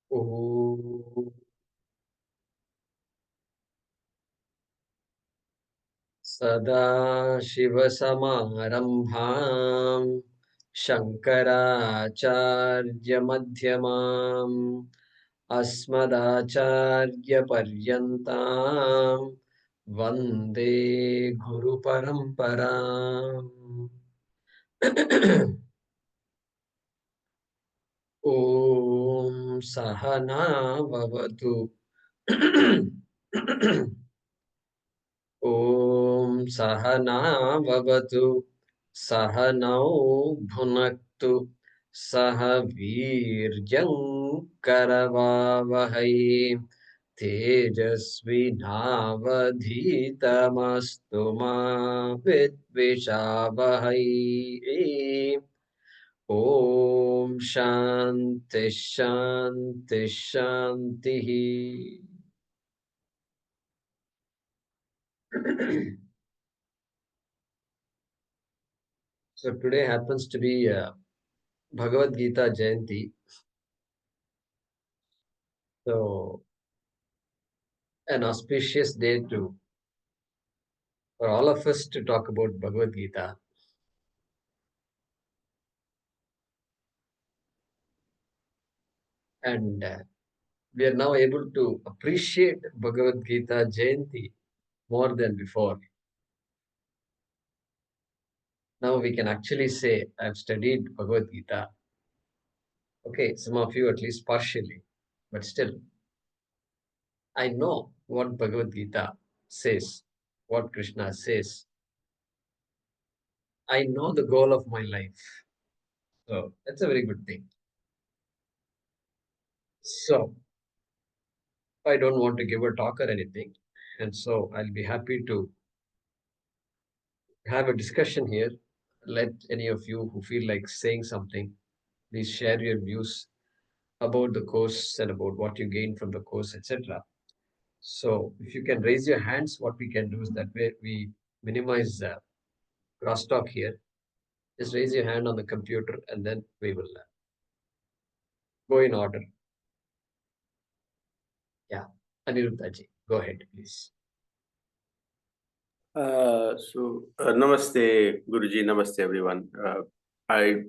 Om Sadashivasamarambham Shankaracharya-madhyamam Asmadacharya-paryantam Vande Guru-paramparam. Om Sahana Bhavatu. Om Sahana Bhavatu Sahanau Bhunaktu Saha Virjam Karavavahai Tejasvi Navadhitamastu Ma Vidvishavahai. Om Shanti Shanti Shanti. So today happens to be Bhagavad Gita Jayanti. So an auspicious day for all of us to talk about Bhagavad Gita. And we are now able to appreciate Bhagavad Gita Jayanti more than before. Now we can actually say, I've studied Bhagavad Gita. Okay, some of you at least partially, but still, I know what Bhagavad Gita says, what Krishna says. I know the goal of my life. So that's a very good thing. So I don't want to give a talk or anything. And so I'll be happy to have a discussion here. Let any of you who feel like saying something, please share your views about the course and about what you gain from the course, etc. So if you can raise your hands, what we can do is that we minimize crosstalk here. Just raise your hand on the computer and then we will go in order. Yeah, Aniruddhaji, go ahead, please. Namaste, Guruji, namaste, everyone. I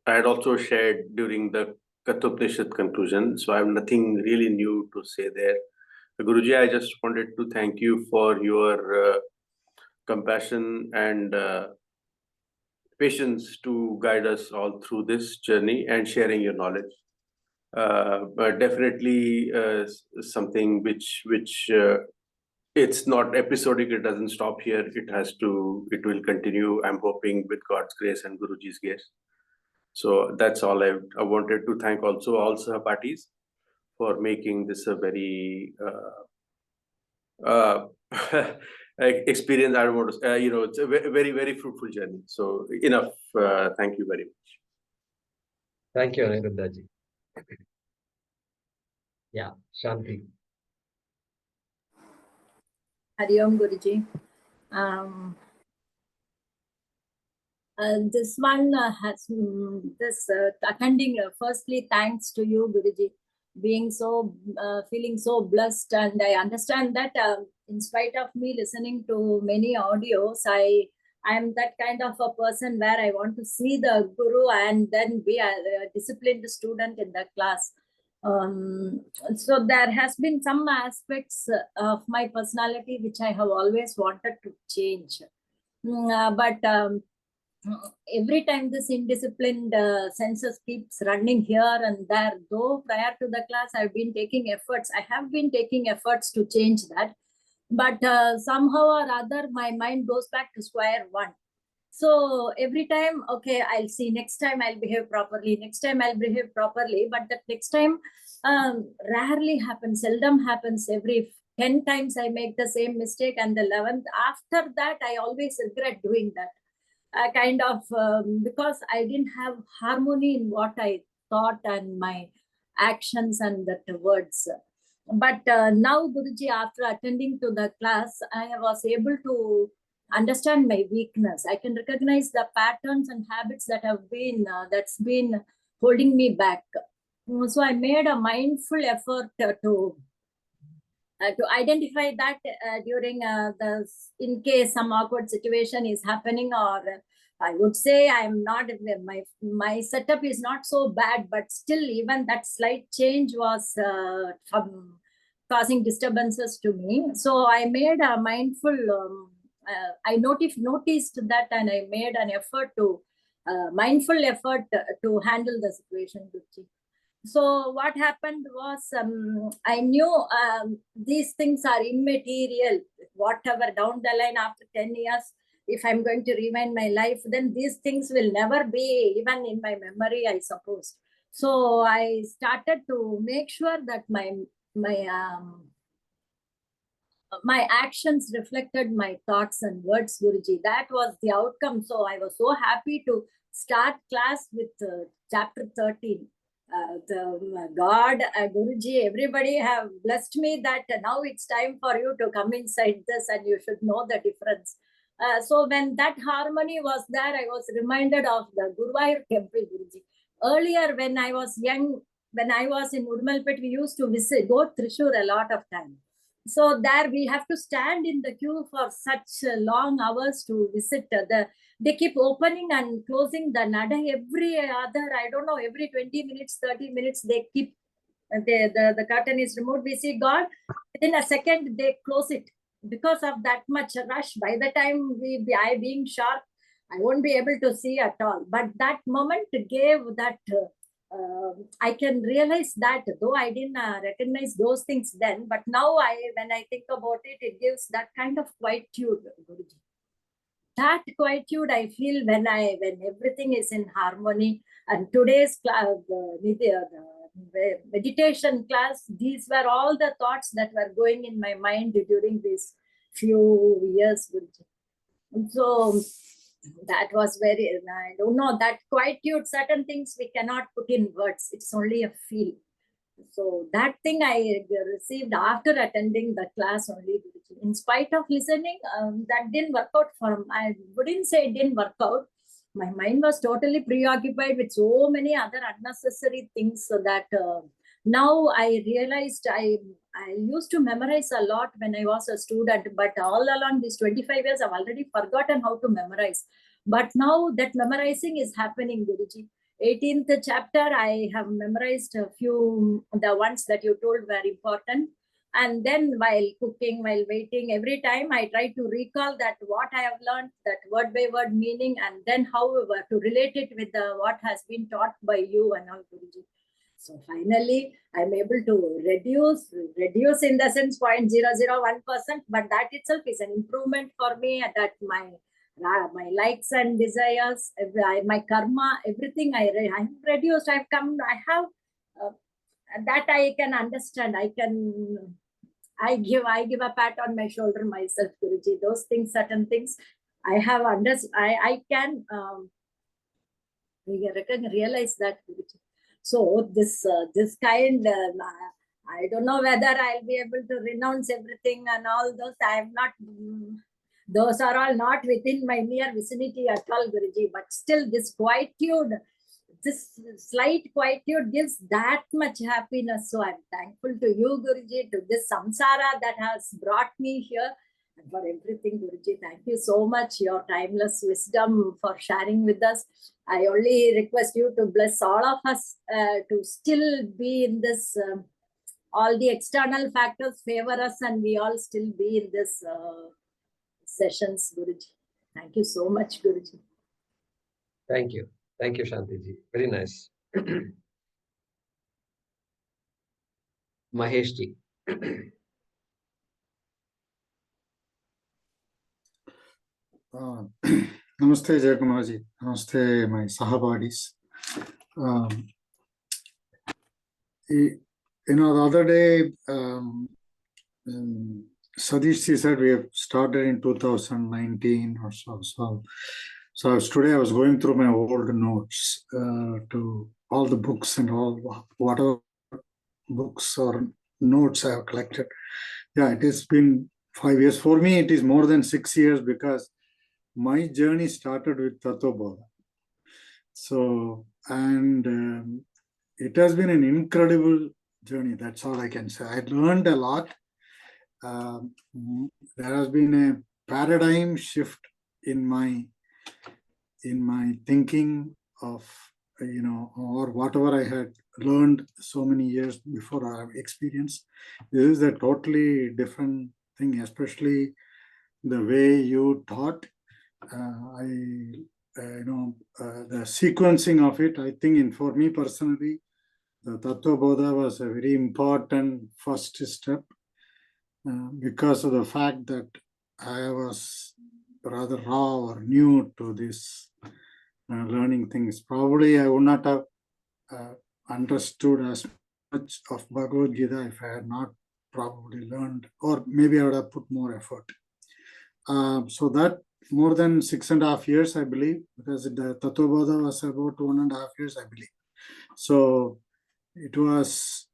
had also shared during the Kathopanishad conclusion, so I have nothing really new to say there. Guruji, I just wanted to thank you for your compassion and patience to guide us all through this journey and sharing your knowledge. But definitely something which it's not episodic, it doesn't stop here, it will continue, I'm hoping, with God's grace and Guruji's grace. So that's all. I wanted to thank also all Sahapatis for making this a very experience. I don't want to, it's a very, very fruitful journey. So enough. Thank you very much. Thank you, Aniruddhaji. Yeah, Shanti. Hari Om Guruji. This one has this attending. Firstly, thanks to you, Guruji, being so feeling so blessed, and I understand that in spite of me listening to many audios, I am that kind of a person where I want to see the Guru and then be a disciplined student in the class. So there has been some aspects of my personality which I have always wanted to change, but every time this indisciplined senses keeps running here and there. Though prior to the class I have been taking efforts to change that, but somehow or other my mind goes back to square one. So every time, okay, I'll see, next time I'll behave properly, but that next time rarely happens, seldom happens. Every 10 times I make the same mistake, and the 11th, after that I always regret doing that. Because I didn't have harmony in what I thought and my actions and the words. But now, Guruji, after attending to the class, I was able to understand my weakness. I can recognize the patterns and habits that have been that's been holding me back. So I made a mindful effort to identify that during in case some awkward situation is happening, or I would say I'm not, my setup is not so bad, but still even that slight change was causing disturbances to me. So I made a mindful, I noticed that, and I made an effort to, mindful effort to handle the situation, Guruji. So what happened was, I knew these things are immaterial. Whatever down the line after 10 years, if I'm going to rewind my life, then these things will never be even in my memory, I suppose. So I started to make sure that my actions reflected my thoughts and words, Guruji. That was the outcome. So I was so happy to start class with chapter 13. God, Guruji, everybody have blessed me that now it's time for you to come inside this and you should know the difference. So when that harmony was there, I was reminded of the Guruvayur temple, Guruji. Earlier, when I was young, when I was in Udmalpet, we used to go Thrissur a lot of time. So there we have to stand in the queue for such long hours to visit they keep opening and closing the nada every other, I don't know, every 20 minutes, 30 minutes, they keep, the curtain is removed, we see God, within a second they close it. Because of that much rush, by the time I being sharp, I won't be able to see at all. But that moment gave that, I can realize that, though I didn't recognize those things then, but now when I think about it, it gives that kind of quietude, Guruji. That quietude I feel when everything is in harmony. And today's class, the meditation class, these were all the thoughts that were going in my mind during these few years. So that was very, I don't know, that quietude, certain things we cannot put in words. It's only a feel. So that thing I received after attending the class only. In spite of listening, that didn't work out for me. I wouldn't say it didn't work out. My mind was totally preoccupied with so many other unnecessary things, so that now I realized I used to memorize a lot when I was a student, but all along these 25 years, I've already forgotten how to memorize. But now that memorizing is happening, Guruji. 18th chapter, I have memorized a few, the ones that you told were important. And then while cooking, while waiting, every time I try to recall that what I have learned, that word by word meaning, and then however to relate it with what has been taught by you and all, Guruji. So finally, I'm able to reduce in the sense 0.001%, but that itself is an improvement for me, that my likes and desires, my karma, everything I have reduced. I have that I can understand. I give a pat on my shoulder myself, Guruji. Those things, certain things, I have understood. I can realize that, Guruji. So this kind, I don't know whether I'll be able to renounce everything and all those. I am not. Those are all not within my near vicinity at all, Guruji. But still, this quietude, this slight quietude gives that much happiness. So I'm thankful to you, Guruji, to this samsara that has brought me here, and for everything, Guruji. Thank you so much, your timeless wisdom for sharing with us. I only request you to bless all of us to still be in this, all the external factors favor us, and we all still be in this sessions, Guruji. Thank you so much, Guruji. Thank you. Thank you, Shantiji. Very nice. Mahesh ji. Namaste, Jayakumarji. Namaste, my sahabadis. The other day, Sadish said we have started in 2019 or so. So today I was going through my old notes to all the books and all whatever books or notes I have collected. Yeah, it has been 5 years. For me, it is more than 6 years, because my journey started with Tattva Bodha. So, and it has been an incredible journey. That's all I can say. I learned a lot. There has been a paradigm shift in my thinking of, or whatever I had learned so many years before I have experienced. This is a totally different thing, especially the way you taught. The sequencing of it, I think, for me personally, the Tattva Bodha was a very important first step, because of the fact that I was rather raw or new to this learning things. Probably I would not have understood as much of Bhagavad Gita if I had not probably learned, or maybe I would have put more effort. So that more than 6.5 years, I believe, because the Tattva Bodha was about 1.5 years, I believe. So it has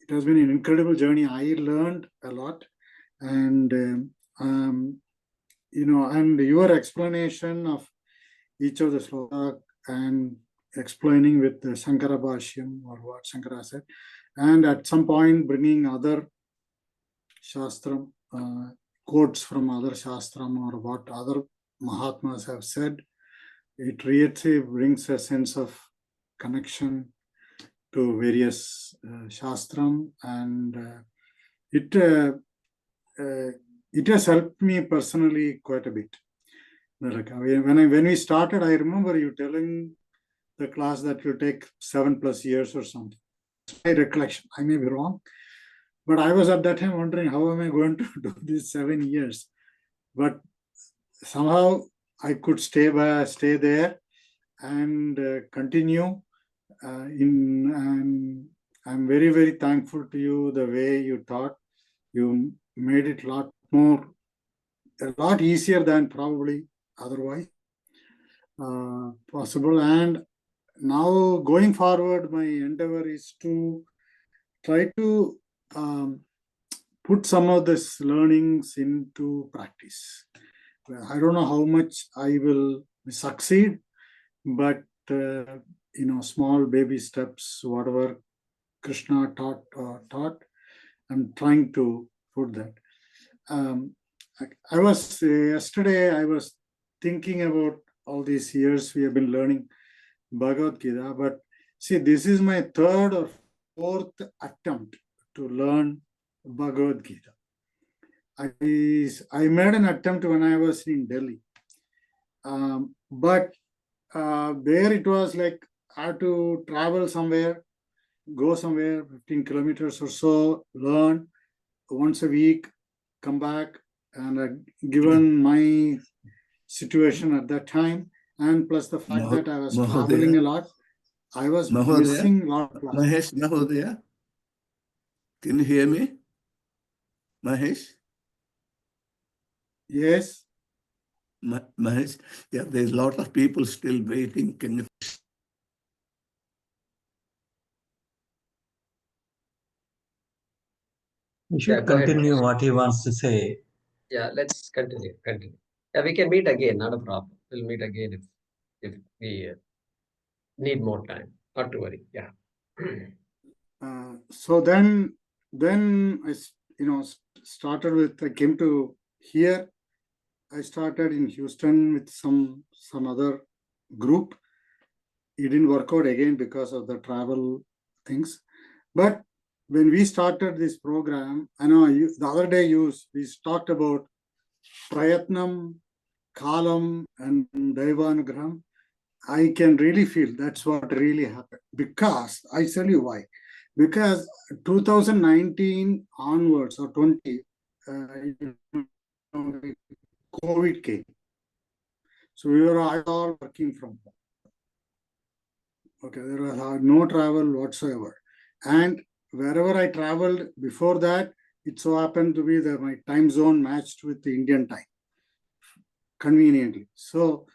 been an incredible journey. I learned a lot, and and your explanation of each of the sloka and explaining with the Shankara Bhashyam, or what Shankara said, and at some point bringing other Shastram, quotes from other Shastram, or what other Mahatmas have said, it really brings a sense of connection to various Shastram, and it has helped me personally quite a bit. Like when we started, I remember you telling the class that will take 7+ years or something. My recollection, I may be wrong, but I was at that time wondering, how am I going to do this 7 years? But somehow I could stay there and continue. And I'm very, very thankful to you, the way you taught. You made it a lot easier than probably otherwise possible. And now going forward, my endeavor is to try to put some of these learnings into practice. I don't know how much I will succeed, but small baby steps, whatever Krishna taught, I'm trying to put that. Yesterday I was thinking about all these years we have been learning Bhagavad Gita, but see, this is my 3rd or 4th attempt to learn Bhagavad Gita. I made an attempt when I was in Delhi, but there it was like I had to travel somewhere, go somewhere 15 kilometers or so, learn once a week, come back, and given my situation at that time, and plus the fact that I was traveling a lot, I was missing a lot of classes. Mahesh Mahodaya, can you hear me? Mahesh? Yes. Mahesh, yeah, there's a lot of people still waiting. Can you? We should go ahead, continue Mahesh. what he wants to say. Yeah, let's continue. Yeah, we can meet again, not a problem. We'll meet again if we need more time. Not to worry. Yeah. So then I started with, I came to here. I started in Houston with some other group. It didn't work out again because of the travel things. But when we started this program, I know the other day we talked about Prayatnam, Kalam, and Daivanugraham. I can really feel that's what really happened. Because I tell you why. Because 2019 onwards, or 20, COVID came. So we were all working from home. Okay, there was no travel whatsoever. And wherever I traveled before that, it so happened to be that my time zone matched with the Indian time conveniently. So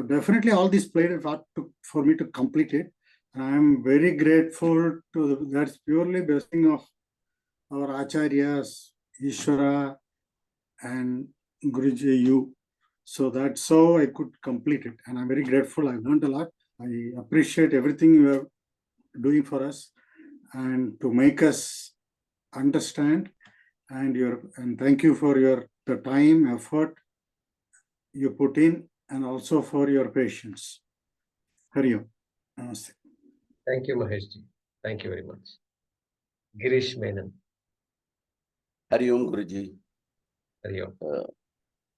definitely all this played a part for me to complete it. And I'm very grateful to that's purely blessing of our Acharyas, Ishvara, and Guruji, you. So that's how I could complete it. And I'm very grateful. I learned a lot. I appreciate everything you have doing for us and to make us understand, and thank you for the time, effort you put in, and also for your patience. Hari Om. Namaste. Thank you, Maheshji. Thank you very much. Girish Menon. Hari Om Guruji. Hari Om.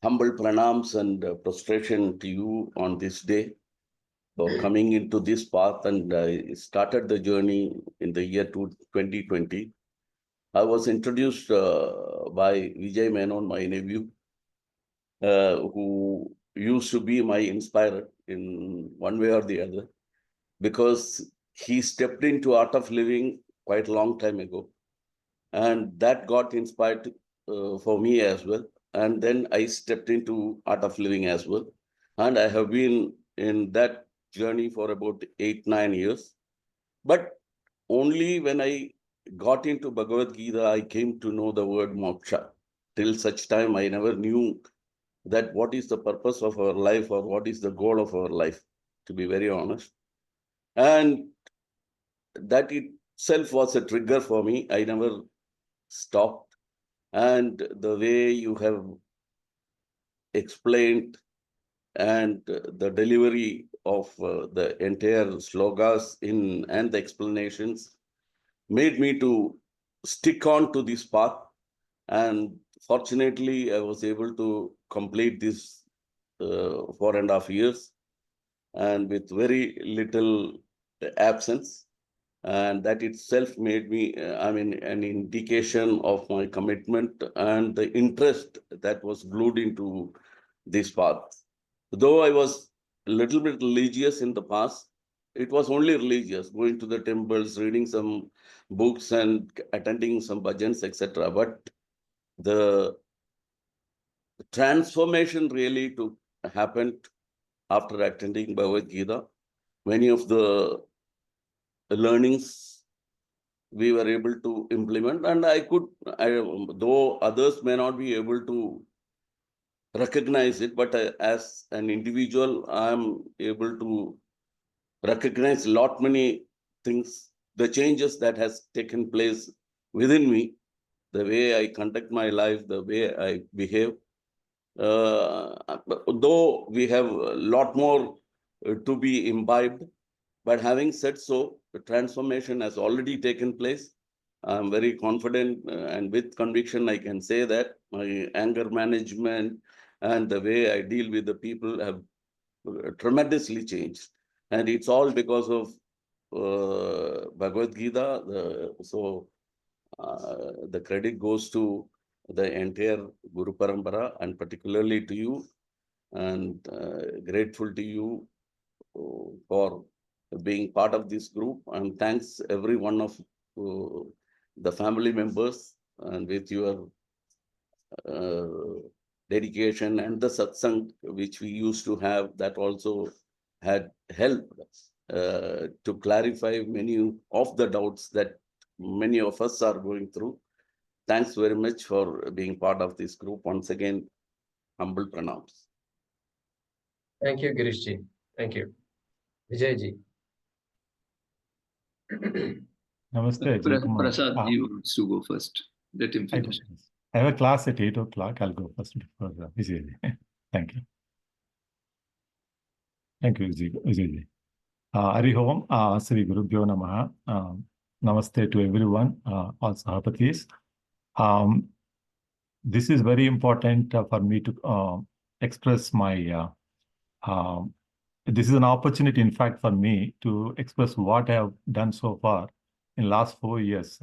Humble pranams and prostration to you on this day for coming into this path, and I started the journey in the year 2020. I was introduced by Vijay Menon, my nephew, who used to be my inspirer in one way or the other, because he stepped into art of living quite a long time ago, and that got inspired for me as well. And then I stepped into art of living as well, and I have been in that journey for about 8-9 years. But only when I got into Bhagavad Gita, I came to know the word moksha. Till such time, I never knew that what is the purpose of our life or what is the goal of our life, to be very honest. And that itself was a trigger for me. I never stopped. And the way you have explained and the delivery of the entire slogas and the explanations made me to stick on to this path. And fortunately, I was able to complete this 4.5 years, and with very little absence. And that itself made me, an indication of my commitment and the interest that was glued into this path. Though I was a little bit religious in the past, it was only religious, going to the temples, reading some books and attending some bhajans, etc. But the transformation really happened after attending Bhagavad Gita. Many of the learnings we were able to implement, and though others may not be able to recognize it, but as an individual, I am able to recognize many things, the changes that has taken place within me, the way I conduct my life, the way I behave. Though we have a lot more to be imbibed, but having said so, the transformation has already taken place. I'm very confident and with conviction, I can say that my anger management and the way I deal with the people have tremendously changed. And it's all because of Bhagavad Gita. The credit goes to the entire Guru Parampara, and particularly to you, and grateful to you for being part of this group. And thanks every one of the family members, and with your dedication and the satsang which we used to have, that also had helped to clarify many of the doubts that many of us are going through. Thanks very much for being part of this group. Once again, humble pranams. Thank you, Girishji. Thank you. Vijayji. Namaste, Ajay Kumar. Prasad, you wants to go first. Let him I go finish. first. I have a class at 8 o'clock. I'll go first before Vijay. Thank you. Thank you, Vijay. Hari Om, Sri Guru Bhyo Namaha. Namaste to everyone, all Sahapatis. This is very important for me to express my, this is an opportunity, in fact, for me to express what I have done so far in last 4 years.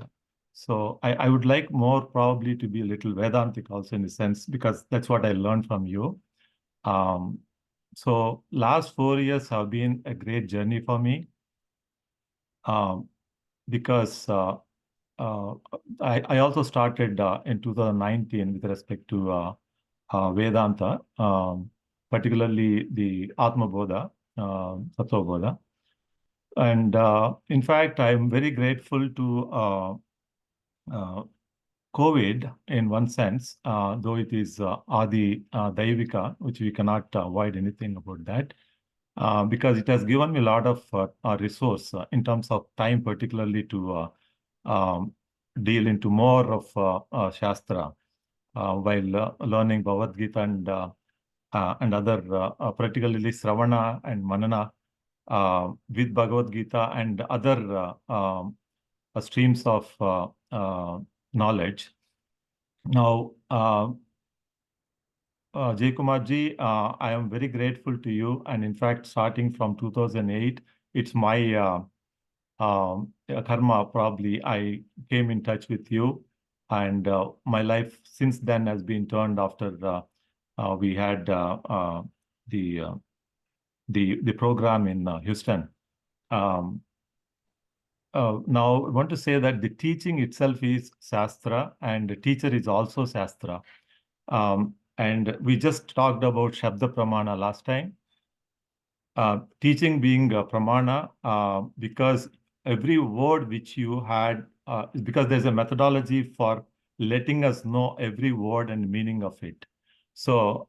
So I would like more probably to be a little Vedantic also, in a sense, because that's what I learned from you. So last 4 years have been a great journey for me, because I also started in 2019 with respect to Vedanta, particularly the Atma Bodha, Tattva Bodha. And in fact, I'm very grateful to COVID in one sense, though it is Adi Daivika, which we cannot avoid anything about that. because it has given me a lot of resource in terms of time, particularly to deal into more of Shastra while learning Bhagavad Gita and other, particularly Sravana and Manana with Bhagavad Gita and other streams of knowledge. Now, Jay Kumarji, I am very grateful to you. And in fact, starting from 2008, it's my karma, probably. I came in touch with you. And my life since then has been turned after we had the program in Houston. Now, I want to say that the teaching itself is Shastra, and the teacher is also Shastra. And we just talked about Shabda Pramana last time. Teaching being a Pramana, because every word which you had, because there's a methodology for letting us know every word and meaning of it. So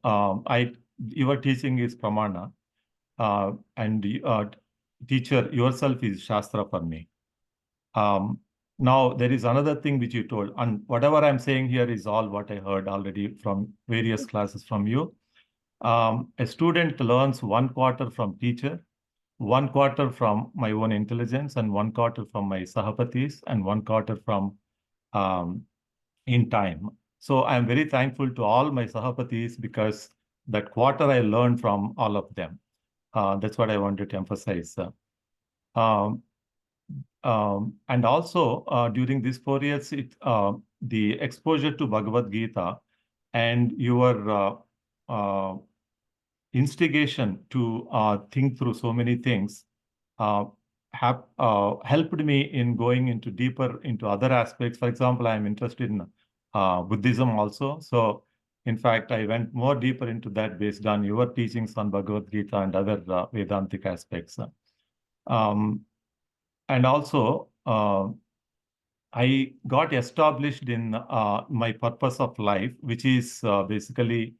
your teaching is Pramana, and teacher yourself is Shastra for me. Now, there is another thing which you told, and whatever I'm saying here is all what I heard already from various classes from you. A student learns 1/4 from teacher, 1/4 from my own intelligence, and 1/4 from my sahapatis, and 1/4 from in time. So I'm very thankful to all my sahapatis because that quarter I learned from all of them. That's what I wanted to emphasize. And also during these 4 years, the exposure to Bhagavad Gita and your instigation to think through so many things have helped me in going into deeper into other aspects. For example, I'm interested in Buddhism also. So in fact, I went more deeper into that based on your teachings on Bhagavad Gita and other Vedantic aspects. And also, I got established in my purpose of life, which is basically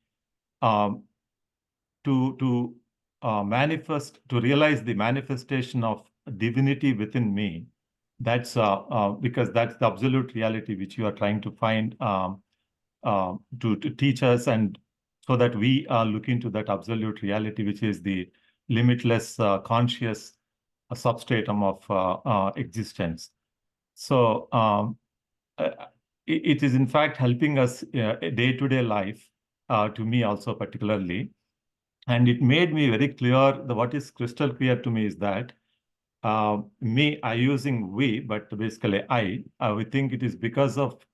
to manifest, to realize the manifestation of divinity within me. That's because that's the absolute reality which you are trying to find to teach us, and so that we look into that absolute reality, which is the limitless conscious substratum of existence. So it is in fact helping us day-to-day life, to me also particularly. And it made me very clear, what is crystal clear to me is that I using we, but basically we think it is because of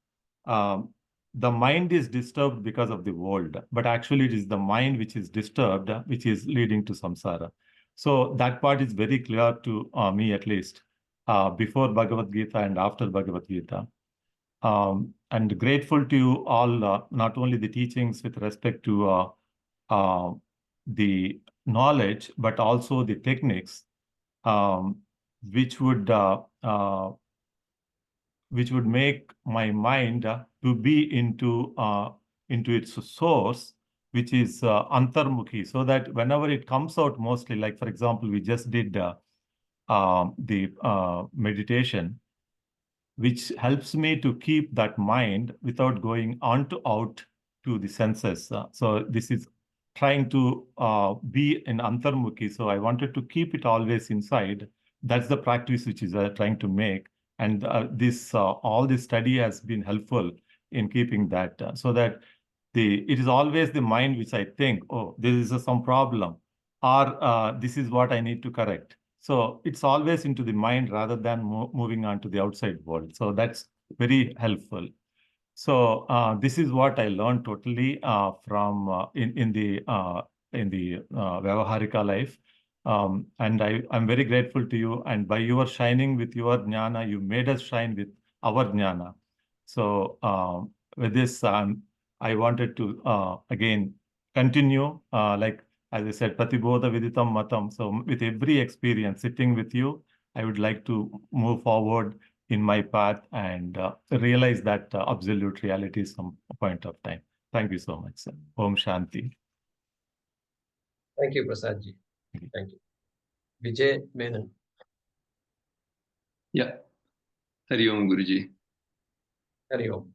the mind is disturbed because of the world, but actually it is the mind which is disturbed, which is leading to samsara. So that part is very clear to me, at least, before Bhagavad Gita and after Bhagavad Gita. And grateful to you all, not only the teachings with respect to the knowledge, but also the techniques, which would make my mind to be into its source, which is antarmukhi, so that whenever it comes out, mostly, like for example, we just did the meditation, which helps me to keep that mind without going on to out to the senses. So this is trying to be in antarmukhi. So I wanted to keep it always inside. That's the practice which is trying to make. And all this study has been helpful in keeping that, so that it is always the mind which I think, oh, this is some problem, or this is what I need to correct. So it's always into the mind rather than moving on to the outside world. So that's very helpful. So this is what I learned totally from in the Vyavaharika life. And I'm very grateful to you. And by your shining with your jnana, you made us shine with our jnana. So with this, I wanted to again continue, like as I said, Pratibodha Viditam Matam. So with every experience sitting with you, I would like to move forward in my path and realize that absolute reality some point of time. Thank you so much, sir. Om Shanti. Thank you, Prasadji. Thank you. Vijay Menon. Yeah. Hari Om, Guruji. Hari Om.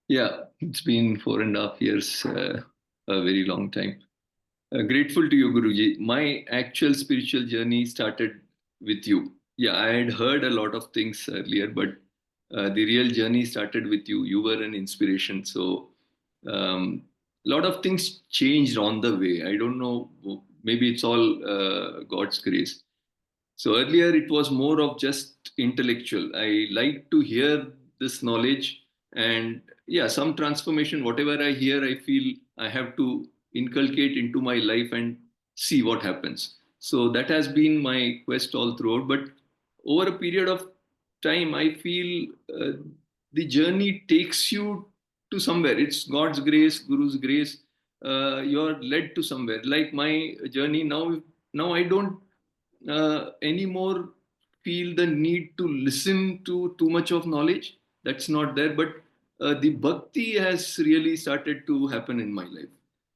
Yeah, it's been 4.5 years, a very long time. Grateful to you, Guruji. My actual spiritual journey started with you. Yeah, I had heard a lot of things earlier, but the real journey started with you. You were an inspiration. So a lot of things changed on the way. I don't know, maybe it's all God's grace. So earlier it was more of just intellectual. I like to hear this knowledge, and yeah, some transformation, whatever I hear, I feel I have to inculcate into my life and see what happens. So that has been my quest all throughout. But over a period of time, I feel the journey takes you to somewhere. It's God's grace, Guru's grace. You're led to somewhere. Like my journey now, I don't anymore feel the need to listen to too much of knowledge. That's not there. But the bhakti has really started to happen in my life.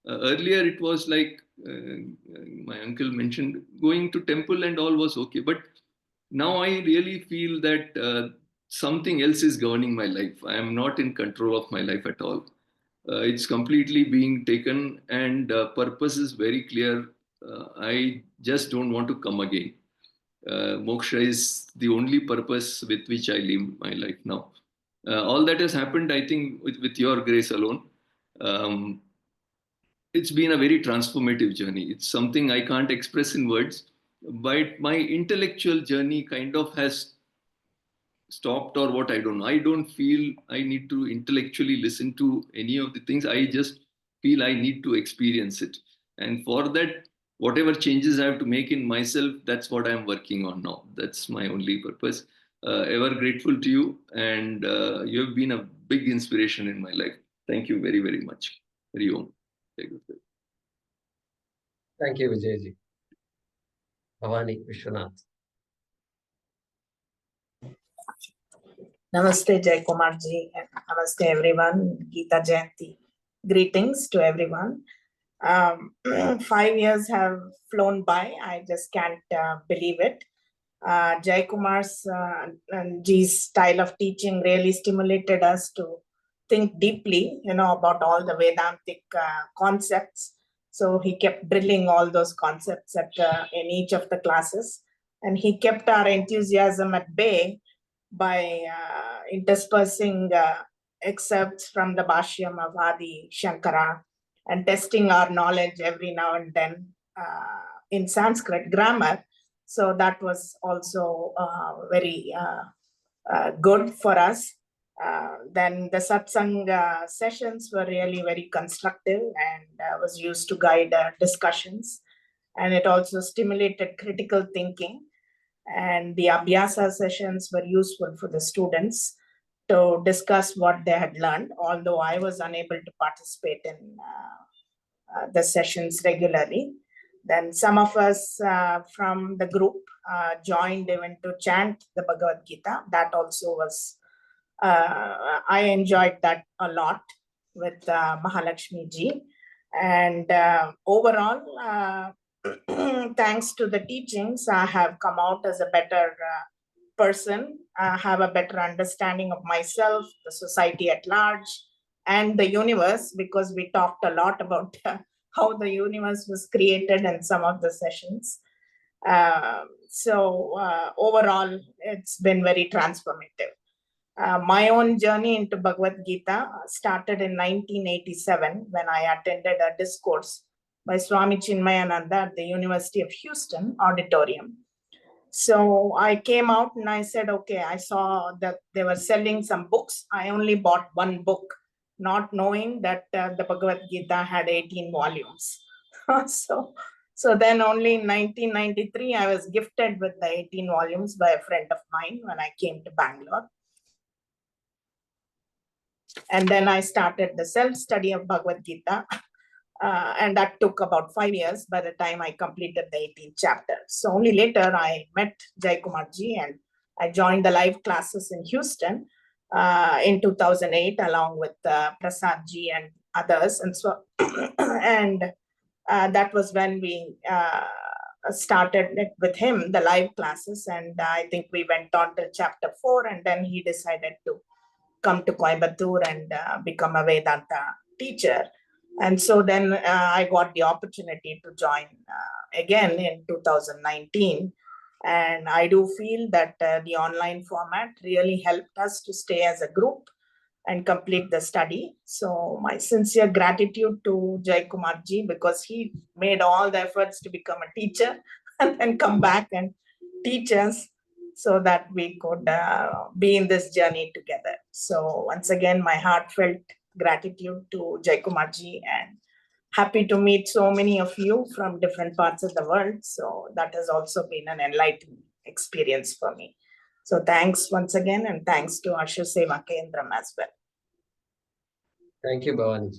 Earlier, it was like my uncle mentioned, going to temple and all was okay. But now I really feel that something else is governing my life. I am not in control of my life at all. It's completely being taken, and purpose is very clear. I just don't want to come again. Moksha is the only purpose with which I live my life now. All that has happened, I think, with your grace alone. Um, it's been a very transformative journey. It's something I can't express in words, but my intellectual journey kind of has stopped, or what, I don't know. I don't feel I need to intellectually listen to any of the things. I just feel I need to experience it. And for that, whatever changes I have to make in myself, that's what I'm working on now. That's my only purpose. Ever grateful to you, and you have been a big inspiration in my life. Thank you very, very much. Hari Om. Thank you, Vijayji. Bhavani Vishwanath. Namaste, Jai Kumar ji, and namaste everyone. Gita Jayanti. Greetings to everyone. 5 years have flown by. I just can't believe it. Jai Kumar's and G's style of teaching really stimulated us to think deeply, about all the Vedantic concepts. So he kept drilling all those concepts in each of the classes, and he kept our enthusiasm at bay by interspersing excerpts from the Bhashyam of Adi Shankara and testing our knowledge every now and then in Sanskrit grammar. So that was also very good for us. Then the satsang sessions were really very constructive and was used to guide discussions. And it also stimulated critical thinking. And the abhyasa sessions were useful for the students to discuss what they had learned, although I was unable to participate in the sessions regularly. Then some of us from the group joined even to chant the Bhagavad Gita. That also was, I enjoyed that a lot with Mahalakshmi ji. And overall, thanks to the teachings, I have come out as a better person, have a better understanding of myself, the society at large, and the universe, because we talked a lot about how the universe was created in some of the sessions. So overall, it's been very transformative. My own journey into Bhagavad Gita started in 1987 when I attended a discourse by Swami Chinmayananda at the University of Houston auditorium. So I came out and I said, okay, I saw that they were selling some books. I only bought one book, not knowing that the Bhagavad Gita had 18 volumes. So then only in 1993, I was gifted with the 18 volumes by a friend of mine when I came to Bangalore. And then I started the self-study of Bhagavad Gita. And that took about 5 years by the time I completed the 18th chapter. So only later I met Jai Kumar ji and I joined the live classes in Houston in 2008 along with Prasad ji and others. And so, and that was when we started it with him, the live classes. And I think we went on till chapter 4, and then he decided to come to Coimbatore and become a Vedanta teacher. And so then I got the opportunity to join again in 2019. And I do feel that the online format really helped us to stay as a group and complete the study. So my sincere gratitude to Jai Kumar ji, because he made all the efforts to become a teacher and then come back and teach us so that we could be in this journey together. So once again, my heartfelt gratitude to Jai Kumar ji, and happy to meet so many of you from different parts of the world. So that has also been an enlightening experience for me. So thanks once again, and thanks to Ashu Seva Kendram as well. Thank you, Bhavani.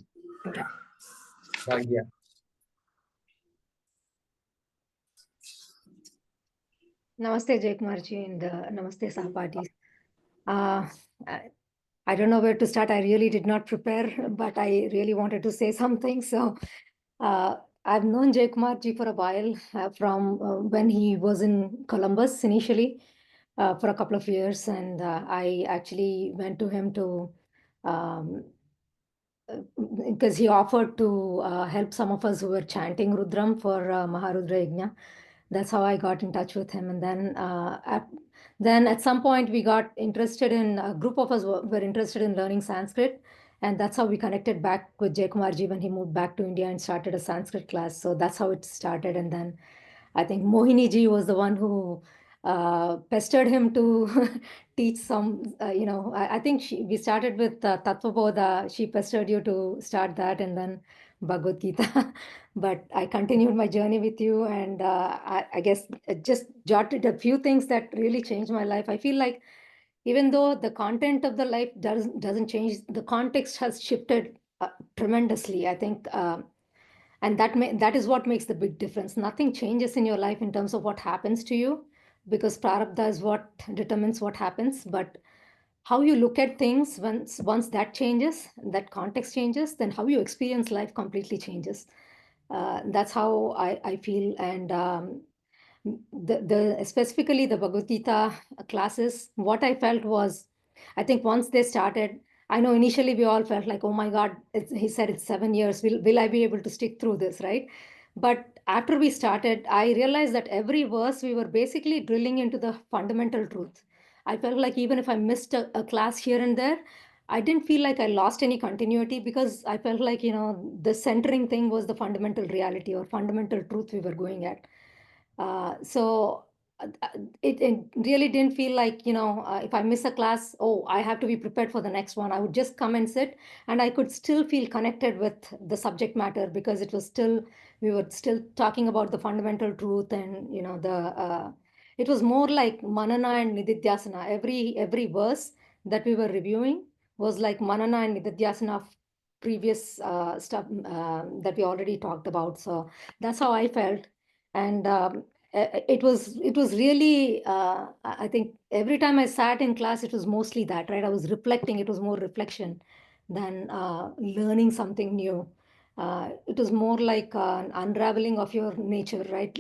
Bhagya. Namaste, Jai Kumarji, and Namaste, Sahapati. I don't know where to start. I really did not prepare, but I really wanted to say something. So I've known Jai Kumarji for a while, from when he was in Columbus initially, for a couple of years. And I actually went to him to, because he offered to help some of us who were chanting Rudram for Maharudra Yajna. That's how I got in touch with him. And then at some point we got interested in, a group of us were interested in learning Sanskrit. And that's how we connected back with Jai Kumarji when he moved back to India and started a Sanskrit class. So that's how it started. And then I think Mohini ji was the one who pestered him to teach some, I think we started with Tattva Bodha. She pestered you to start that, and then Bhagavad Gita. But I continued my journey with you, and I guess it just jotted a few things that really changed my life. I feel like even though the content of the life doesn't change, the context has shifted tremendously, I think. And that is what makes the big difference. Nothing changes in your life in terms of what happens to you, because prarabdha is what determines what happens. But how you look at things, once that changes, that context changes, then how you experience life completely changes. That's how I feel. And specifically the Bhagavad Gita classes, what I felt was, I think once they started, I know initially we all felt like, oh my God, he said it's 7 years. Will I be able to stick through this, right? But after we started, I realized that every verse we were basically drilling into the fundamental truth. I felt like even if I missed a class here and there, I didn't feel like I lost any continuity, because I felt like, the centering thing was the fundamental reality or fundamental truth we were going at. So it really didn't feel like, if I miss a class, oh, I have to be prepared for the next one. I would just come and sit, and I could still feel connected with the subject matter, because we were still talking about the fundamental truth. And, it was more like Manana and Nididhyasana. Every verse that we were reviewing was like Manana and Nididhyasana of previous stuff that we already talked about. So that's how I felt. And it was really, I think every time I sat in class, it was mostly that, right? I was reflecting. It was more reflection than learning something new. It was more like an unraveling of your nature, right?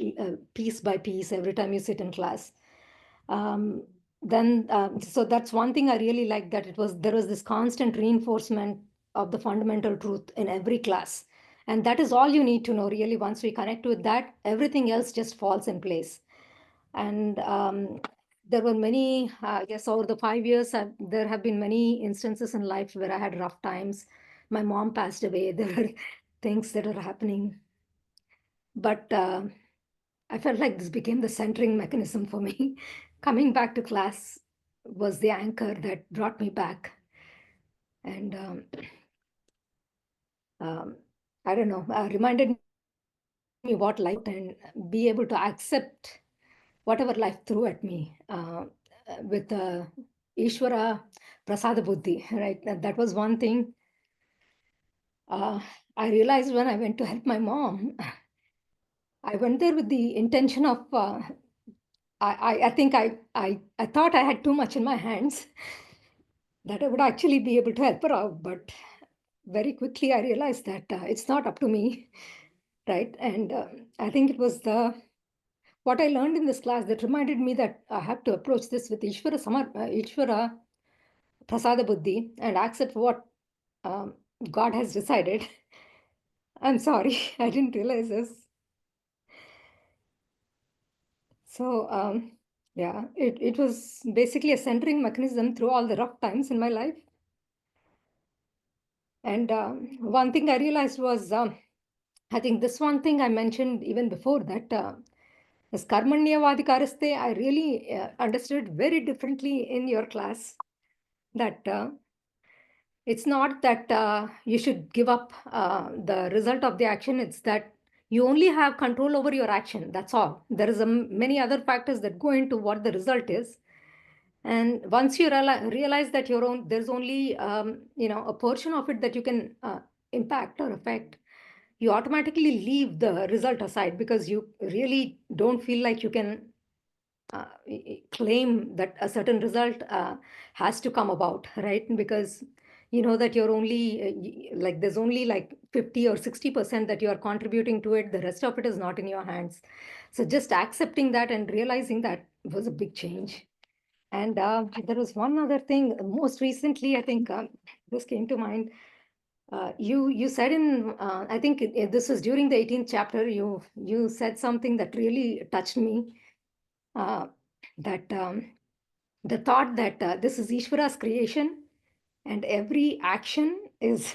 Piece by piece, every time you sit in class. So that's one thing I really liked, that there was this constant reinforcement of the fundamental truth in every class. And that is all you need to know, really. Once we connect with that, everything else just falls in place. And there were many, I guess over the 5 years, there have been many instances in life where I had rough times. My mom passed away. There were things that are happening. But I felt like this became the centering mechanism for me. Coming back to class was the anchor that brought me back. And I don't know, reminded me what life, and be able to accept whatever life threw at me with Ishvara Prasada Buddhi, right? That was one thing. I realized when I went to help my mom, I went there with the intention of, I think I thought I had too much in my hands, that I would actually be able to help her out. But very quickly I realized that it's not up to me. right? And I think it was what I learned in this class that reminded me that I have to approach this with Ishvara Prasada Buddhi and accept what God has decided. I'm sorry, I didn't realize this. So yeah, it was basically a centering mechanism through all the rough times in my life. And one thing I realized was, I think this one thing I mentioned even before that, this Karmanyavadikaraste, I really understood very differently in your class. That it's not that you should give up the result of the action. It's that you only have control over your action. That's all. There is many other factors that go into what the result is. And once you realize that there's only a portion of it that you can impact or affect, you automatically leave the result aside because you really don't feel like you can claim that a certain result has to come about, right? Because you know that you're only like there's only like 50 or 60% that you are contributing to it. The rest of it is not in your hands. So just accepting that and realizing that was a big change. And there was one other thing. Most recently, I think this came to mind. You said in I think this was during the 18th chapter. You said something that really touched me. That the thought that this is Ishvara's creation, and every action is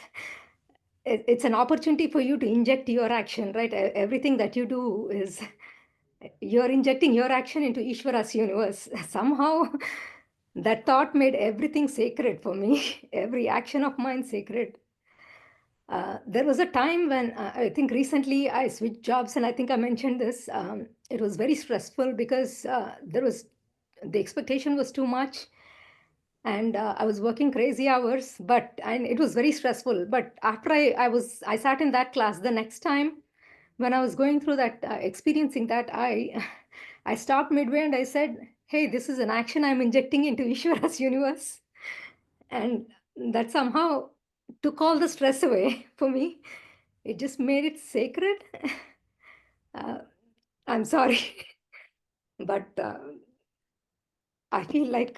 it's an opportunity for you to inject your action, right? Everything that you do is you're injecting your action into Ishvara's universe. Somehow that thought made everything sacred for me. Every action of mine sacred. There was a time when I think recently I switched jobs, and I think I mentioned this. It was very stressful because the expectation was too much, and I was working crazy hours. And it was very stressful. But after I sat in that class, the next time when I was going through that, experiencing that, I stopped midway and I said, "Hey, this is an action I'm injecting into Ishvara's universe," and that somehow took all the stress away for me. It just made it sacred. I'm sorry, but I feel like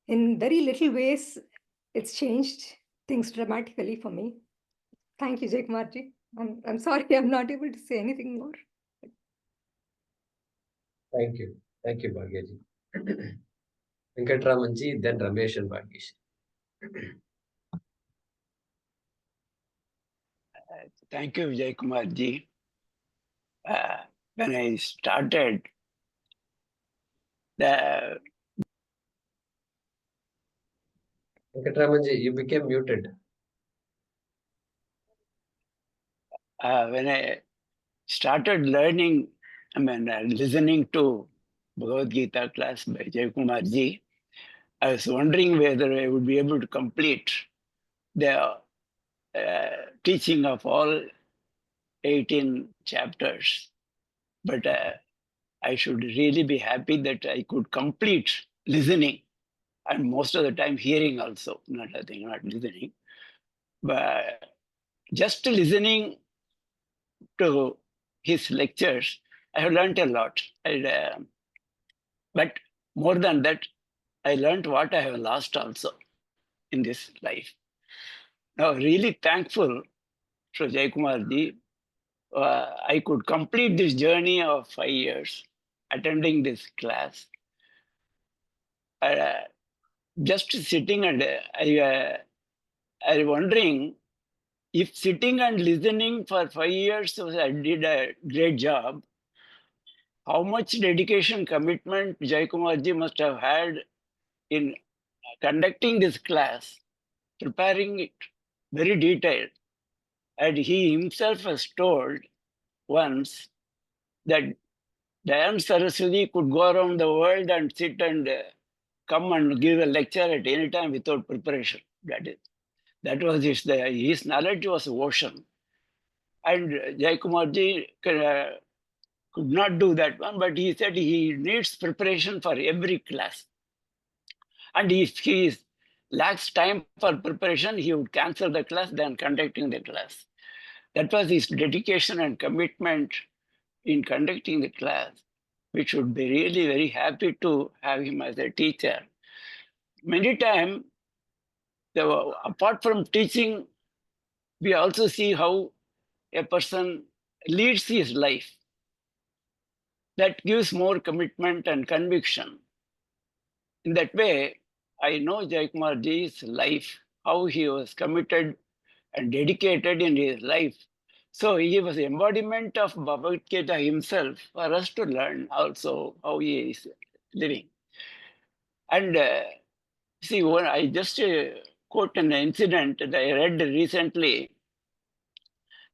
in very little ways, it's changed things dramatically for me. Thank you, Jay Kumarji. I'm sorry, I'm not able to say anything more. Thank you. Thank you, Bhagyaji. Venkatramanji, then Ramesh and Bhagyesh. Thank you, Vijay Kumar ji. When I started, the Venkatramanji, you became muted. when I started learning, listening to Bhagavad Gita class by Jay Kumar ji, I was wondering whether I would be able to complete the teaching of all 18 chapters. But I should really be happy that I could complete listening, and most of the time hearing also, not listening. But just listening to his lectures, I have learned a lot. But more than that, I learned what I have lost also in this life. Now, really thankful to Jaykumar ji. I could complete this journey of 5 years attending this class. Just sitting and I wondering if sitting and listening for 5 years, I did a great job. How much dedication, commitment Jaykumar ji must have had in conducting this class, preparing it very detailed. And he himself has told once that Dayan Saraswati could go around the world and sit and come and give a lecture at any time without preparation. That was his knowledge was ocean. And Jaykumar ji could not do that one, but he said he needs preparation for every class. And if he lacks time for preparation, he would cancel the class than conducting the class. That was his dedication and commitment in conducting the class. We should be really very happy to have him as a teacher. Many times, apart from teaching, we also see how a person leads his life. That gives more commitment and conviction. In that way, I know Jayakumarji's life, how he was committed and dedicated in his life. So he was embodiment of Bhagavad Gita himself for us to learn also how he is living. And see, when I just quote an incident that I read recently.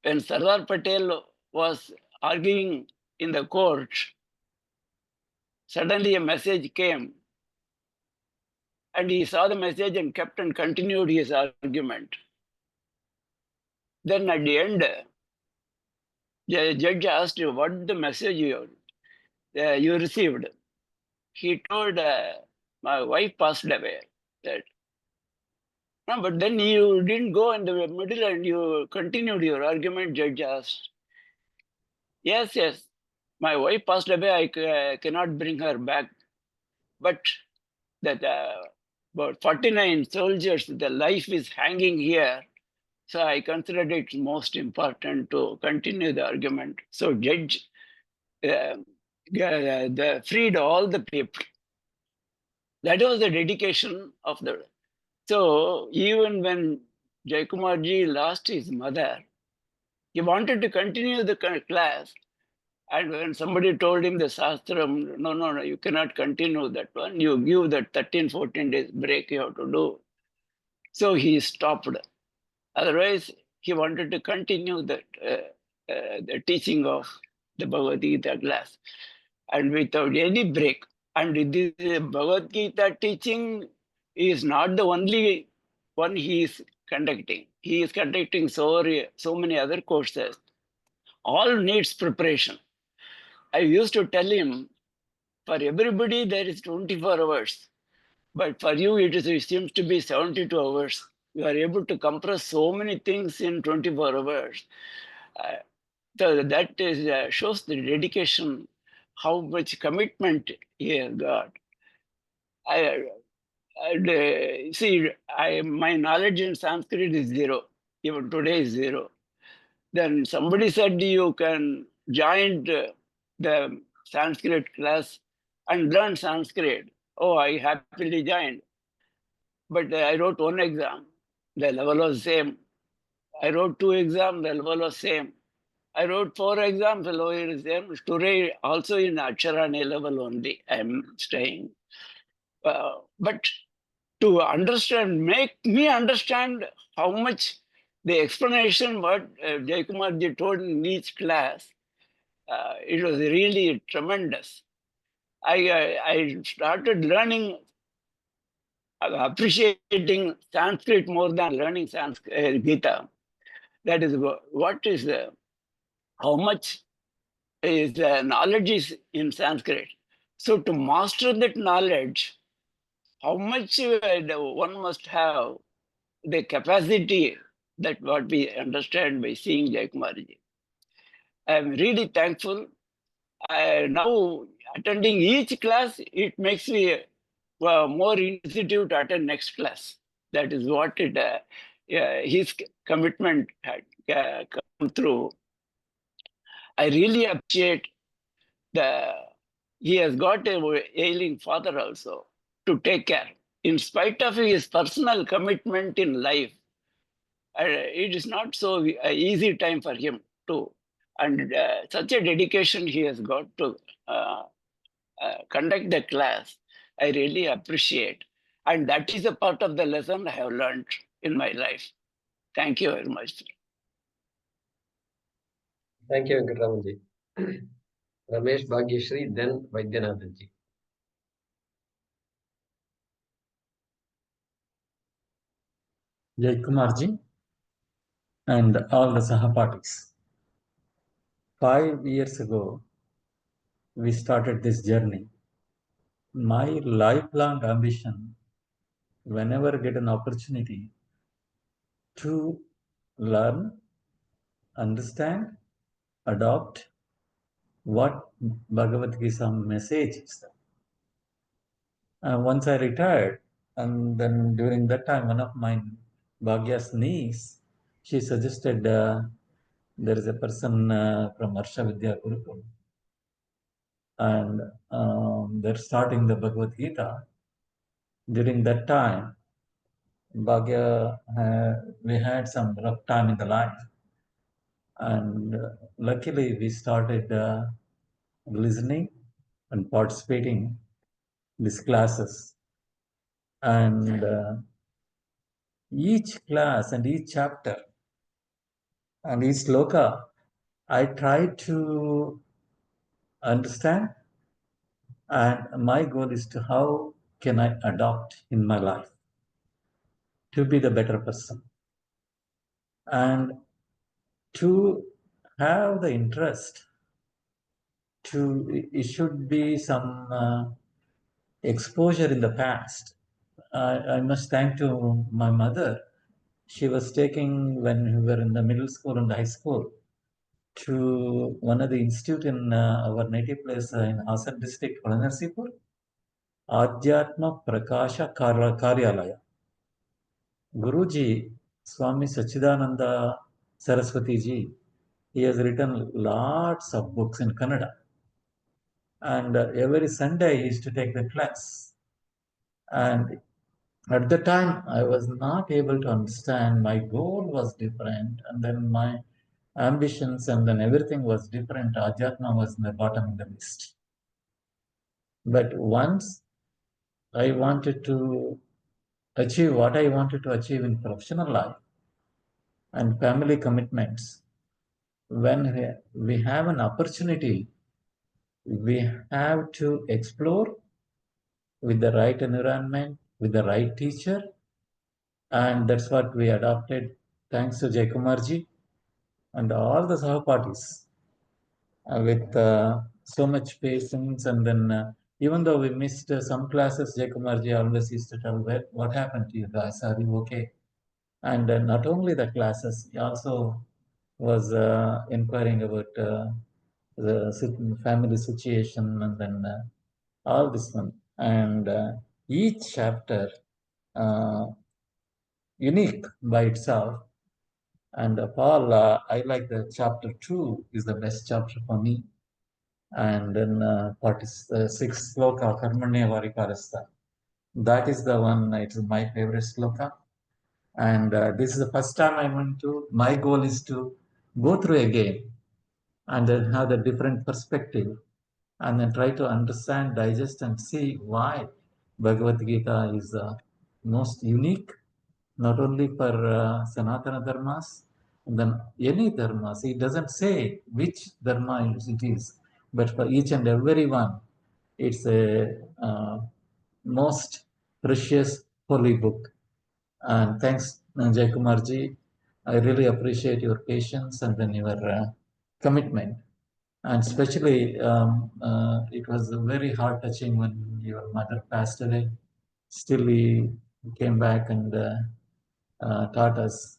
When Sardar Patel was arguing in the court, suddenly a message came, and he saw the message and kept and continued his argument. Then at the end, the judge asked you what the message you received. He told, my wife passed away. That, no, but then you didn't go in the middle and you continued your argument, judge asked. Yes, yes, my wife passed away, I cannot bring her back. But that about 49 soldiers, the life is hanging here. So I considered it most important to continue the argument. So judge freed all the people. That was the dedication of the. So even when Jayakumarji lost his mother, he wanted to continue the class. And when somebody told him the Shastram, no, you cannot continue that one. You give that 13, 14 days break you have to do. So he stopped. Otherwise, he wanted to continue that the teaching of the Bhagavad Gita class. And without any break. And this Bhagavad Gita teaching is not the only one he is conducting. He is conducting so many other courses. All needs preparation. I used to tell him, for everybody there is 24 hours, but for you it seems to be 72 hours. You are able to compress so many things in 24 hours. So that is, shows the dedication, how much commitment he has got. See, my knowledge in Sanskrit is zero. Even today is zero. Then somebody said you can join the Sanskrit class and learn Sanskrit. Oh, I happily joined. But I wrote one exam, the level was same. I wrote 2 exams, the level was same. I wrote 4 exams, the level is same. Today also in Acharane level only I am staying. But to understand, make me understand how much the explanation what Jayakumarji told in each class, it was really tremendous. I started learning, appreciating Sanskrit more than learning Sanskrit, Gita. That is what is how much is knowledge is in Sanskrit. So to master that knowledge, how much one must have the capacity that what we understand by seeing Jayakumarji. I am really thankful. Now attending each class, it makes me more initiative to attend next class. That is what it, his commitment had come through. I really appreciate he has got a ailing father also to take care. In spite of his personal commitment in life, it is not so easy time for him to. And such a dedication he has got to conduct the class, I really appreciate. And that is a part of the lesson I have learned in my life. Thank you very much. Thank you, Venkataramanji. Ramesh Bhagyashri, then Vaidyanathanji. Jaykumarji and all the Sahapatis. 5 years ago, we started this journey. My lifelong ambition, whenever I get an opportunity to learn understand, adopt what Bhagavad Gita message is. Once I retired, and then during that time, one of my Bhagya's niece, she suggested there is a person from Harsha Vidya Gurukul, and they're starting the Bhagavad Gita. During that time, Bhagya, we had some rough time in the life, and luckily we started listening and participating in these classes. And each class and each chapter and each sloka, I try to understand, and my goal is to how can I adopt in my life to be the better person and to have the interest to it should be some exposure in the past. I must thank to my mother. She was taking when we were in the middle school and high school to one of the institute in our native place in Hassan district, Palansipur, Adhyatma Prakasha Karyalaya. Guruji, Swami Sachidananda Saraswati ji, he has written lots of books in Kannada. And every Sunday he used to take the class. And at the time, I was not able to understand. My goal was different, and then my ambitions, and then everything was different. Adhyatma was in the bottom of the list. But once I wanted to achieve what I wanted to achieve in professional life and family commitments, when we have an opportunity, we have to explore with the right environment, with the right teacher, and that's what we adopted. Thanks to Jai Kumarji and all the Sahapatis with so much patience. And then even though we missed some classes, Jai Kumarji always used to tell, what happened to you guys? Are you okay? And not only the classes, he also was inquiring about the family situation and then all this one. And each chapter unique by itself. And Paul, I like the chapter 2 is the best chapter for me. And then 46 sloka, Karmanya Varikarastha. That is the one, it's my favorite sloka. And this is the first time I went to, my goal is to go through again and then have the different perspective and then try to understand, digest and see why Bhagavad Gita is most unique, not only for Sanatana Dharmas, and then any dharmas. It doesn't say which dharma it is, but for each and every one, it's a most precious holy book. And thanks, Jai Kumarji. I really appreciate your patience and then your commitment. And especially, it was very heart touching when your mother passed away. Still, he came back and taught us.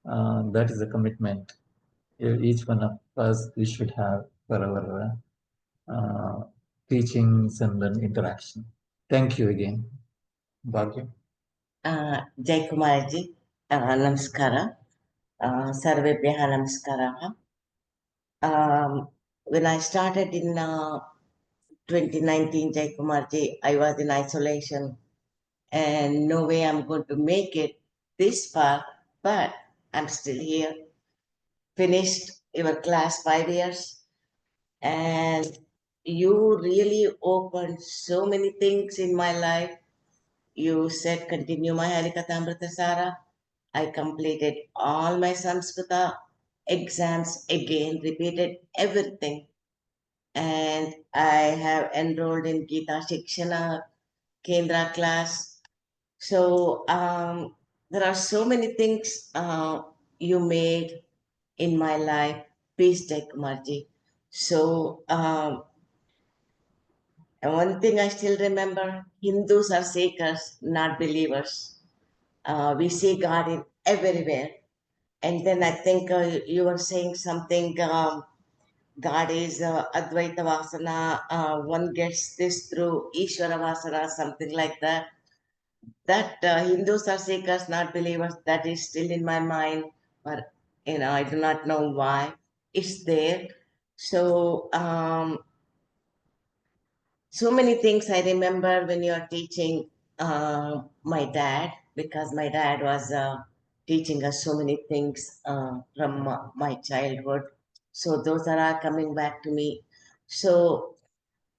That is a commitment each one of us we should have for our teachings and then interaction. Thank you again. Bhagya. Jai Kumarji, Namaskara. Sarvebhyah Namaskaraha. When I started in 2019, Jai Kumarji, I was in isolation and no way I'm going to make it this far, but I'm still here. Finished your class 5 years, and you really opened so many things in my life. You said, continue my Harikathamritasara. I completed all my Sanskrita exams again, repeated everything. And I have enrolled in Gita Shikshana Kendra class. So there are so many things you made in my life. Please take Kumarji. So and one thing I still remember, Hindus are seekers, not believers. We see God in everywhere. And then I think you were saying something, God is Advaita Vasana, one gets this through Ishvara Vasana, something like that. That Hindus are Sikhs, not believers, that is still in my mind, but I do not know why it's there. So, so many things I remember when you're teaching my dad, because my dad was teaching us so many things from my childhood. So those are all coming back to me. So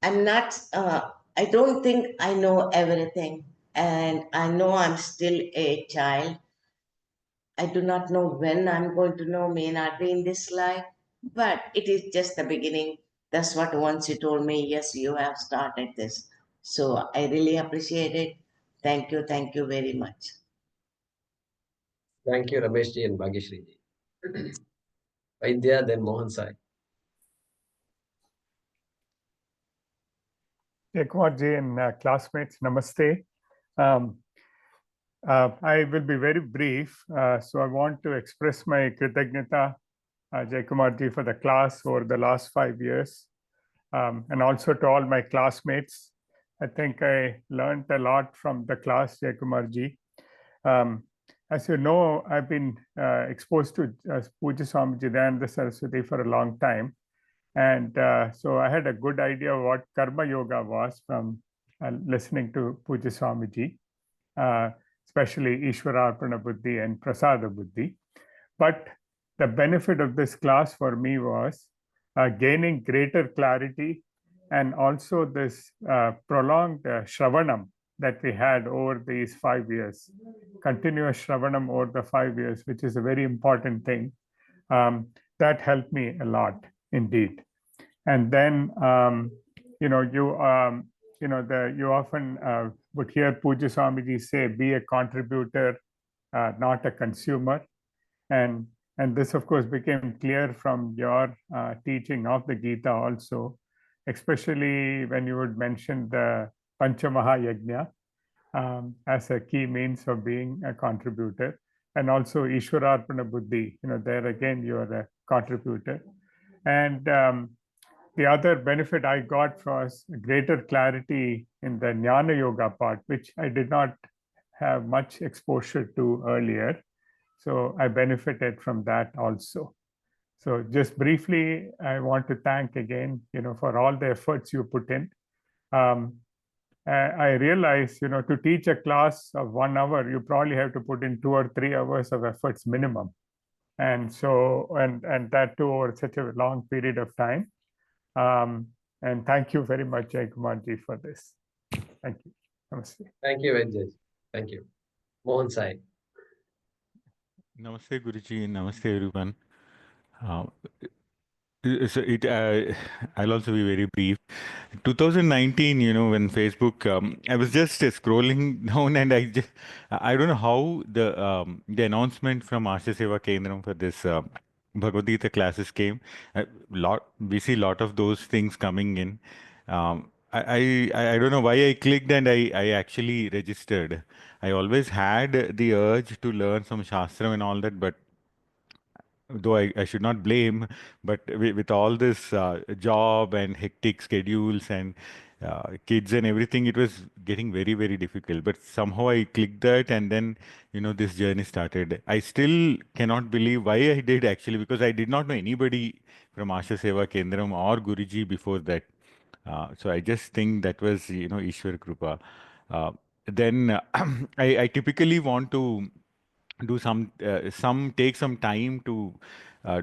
I'm not, I don't think I know everything. And I know I'm still a child. I do not know when I'm going to know, may not be in this life, but it is just the beginning. That's what once you told me, yes, you have started this. So I really appreciate it. Thank you very much. Thank you, Rameshji and Bhagyashree ji. Vaidya, then Mohan Sai. Kumar ji and classmates, namaste. I will be very brief. So I want to express my Kritagnyata, Kumar ji, for the class over the last 5 years. And also to all my classmates. I think I learned a lot from the class, Kumar ji. As you know, I've been exposed to Puja Swami Chidananda Saraswati for a long time. And so I had a good idea of what Karma Yoga was from listening to Puja Swamiji, especially Ishwararpana Buddhi and Prasada Buddhi. But the benefit of this class for me was gaining greater clarity and also this prolonged Shravanam that we had over these 5 years, continuous Shravanam over the 5 years, which is a very important thing. That helped me a lot indeed. And then, you often would hear Puja Swamiji say, be a contributor, not a consumer. And this, of course, became clear from your teaching of the Gita also, especially when you would mention the Panchamaha Yajna as a key means of being a contributor. And also Ishwararpana Buddhi, there again, you are a contributor. And the other benefit I got was greater clarity in the Jnana Yoga part, which I did not have much exposure to earlier. So I benefited from that also. So just briefly, I want to thank again, for all the efforts you put in. I realize, to teach a class of 1 hour, you probably have to put in 2 or 3 hours of efforts minimum. And so, and that too over such a long period of time. And thank you very much, Jai Kumar ji, for this. Thank you. Namaste. Thank you, Vaidya. Thank you. Mohan Sai. Namaste, Guruji. Namaste, everyone. I'll also be very brief. 2019, when Facebook, I was just scrolling down, and I don't know how the announcement from Asha Seva Kendram for this Bhagavad Gita classes came. We see a lot of those things coming in. I don't know why I clicked, and I actually registered. I always had the urge to learn some Shastra and all that, but though I should not blame, but with all this job and hectic schedules and kids and everything, it was getting very, very difficult. But somehow I clicked that, and then, this journey started. I still cannot believe why I did actually, because I did not know anybody from Asha Seva Kendram or Guruji before that. So I just think that was, Ishwar Krupa. Then I typically want to do take some time to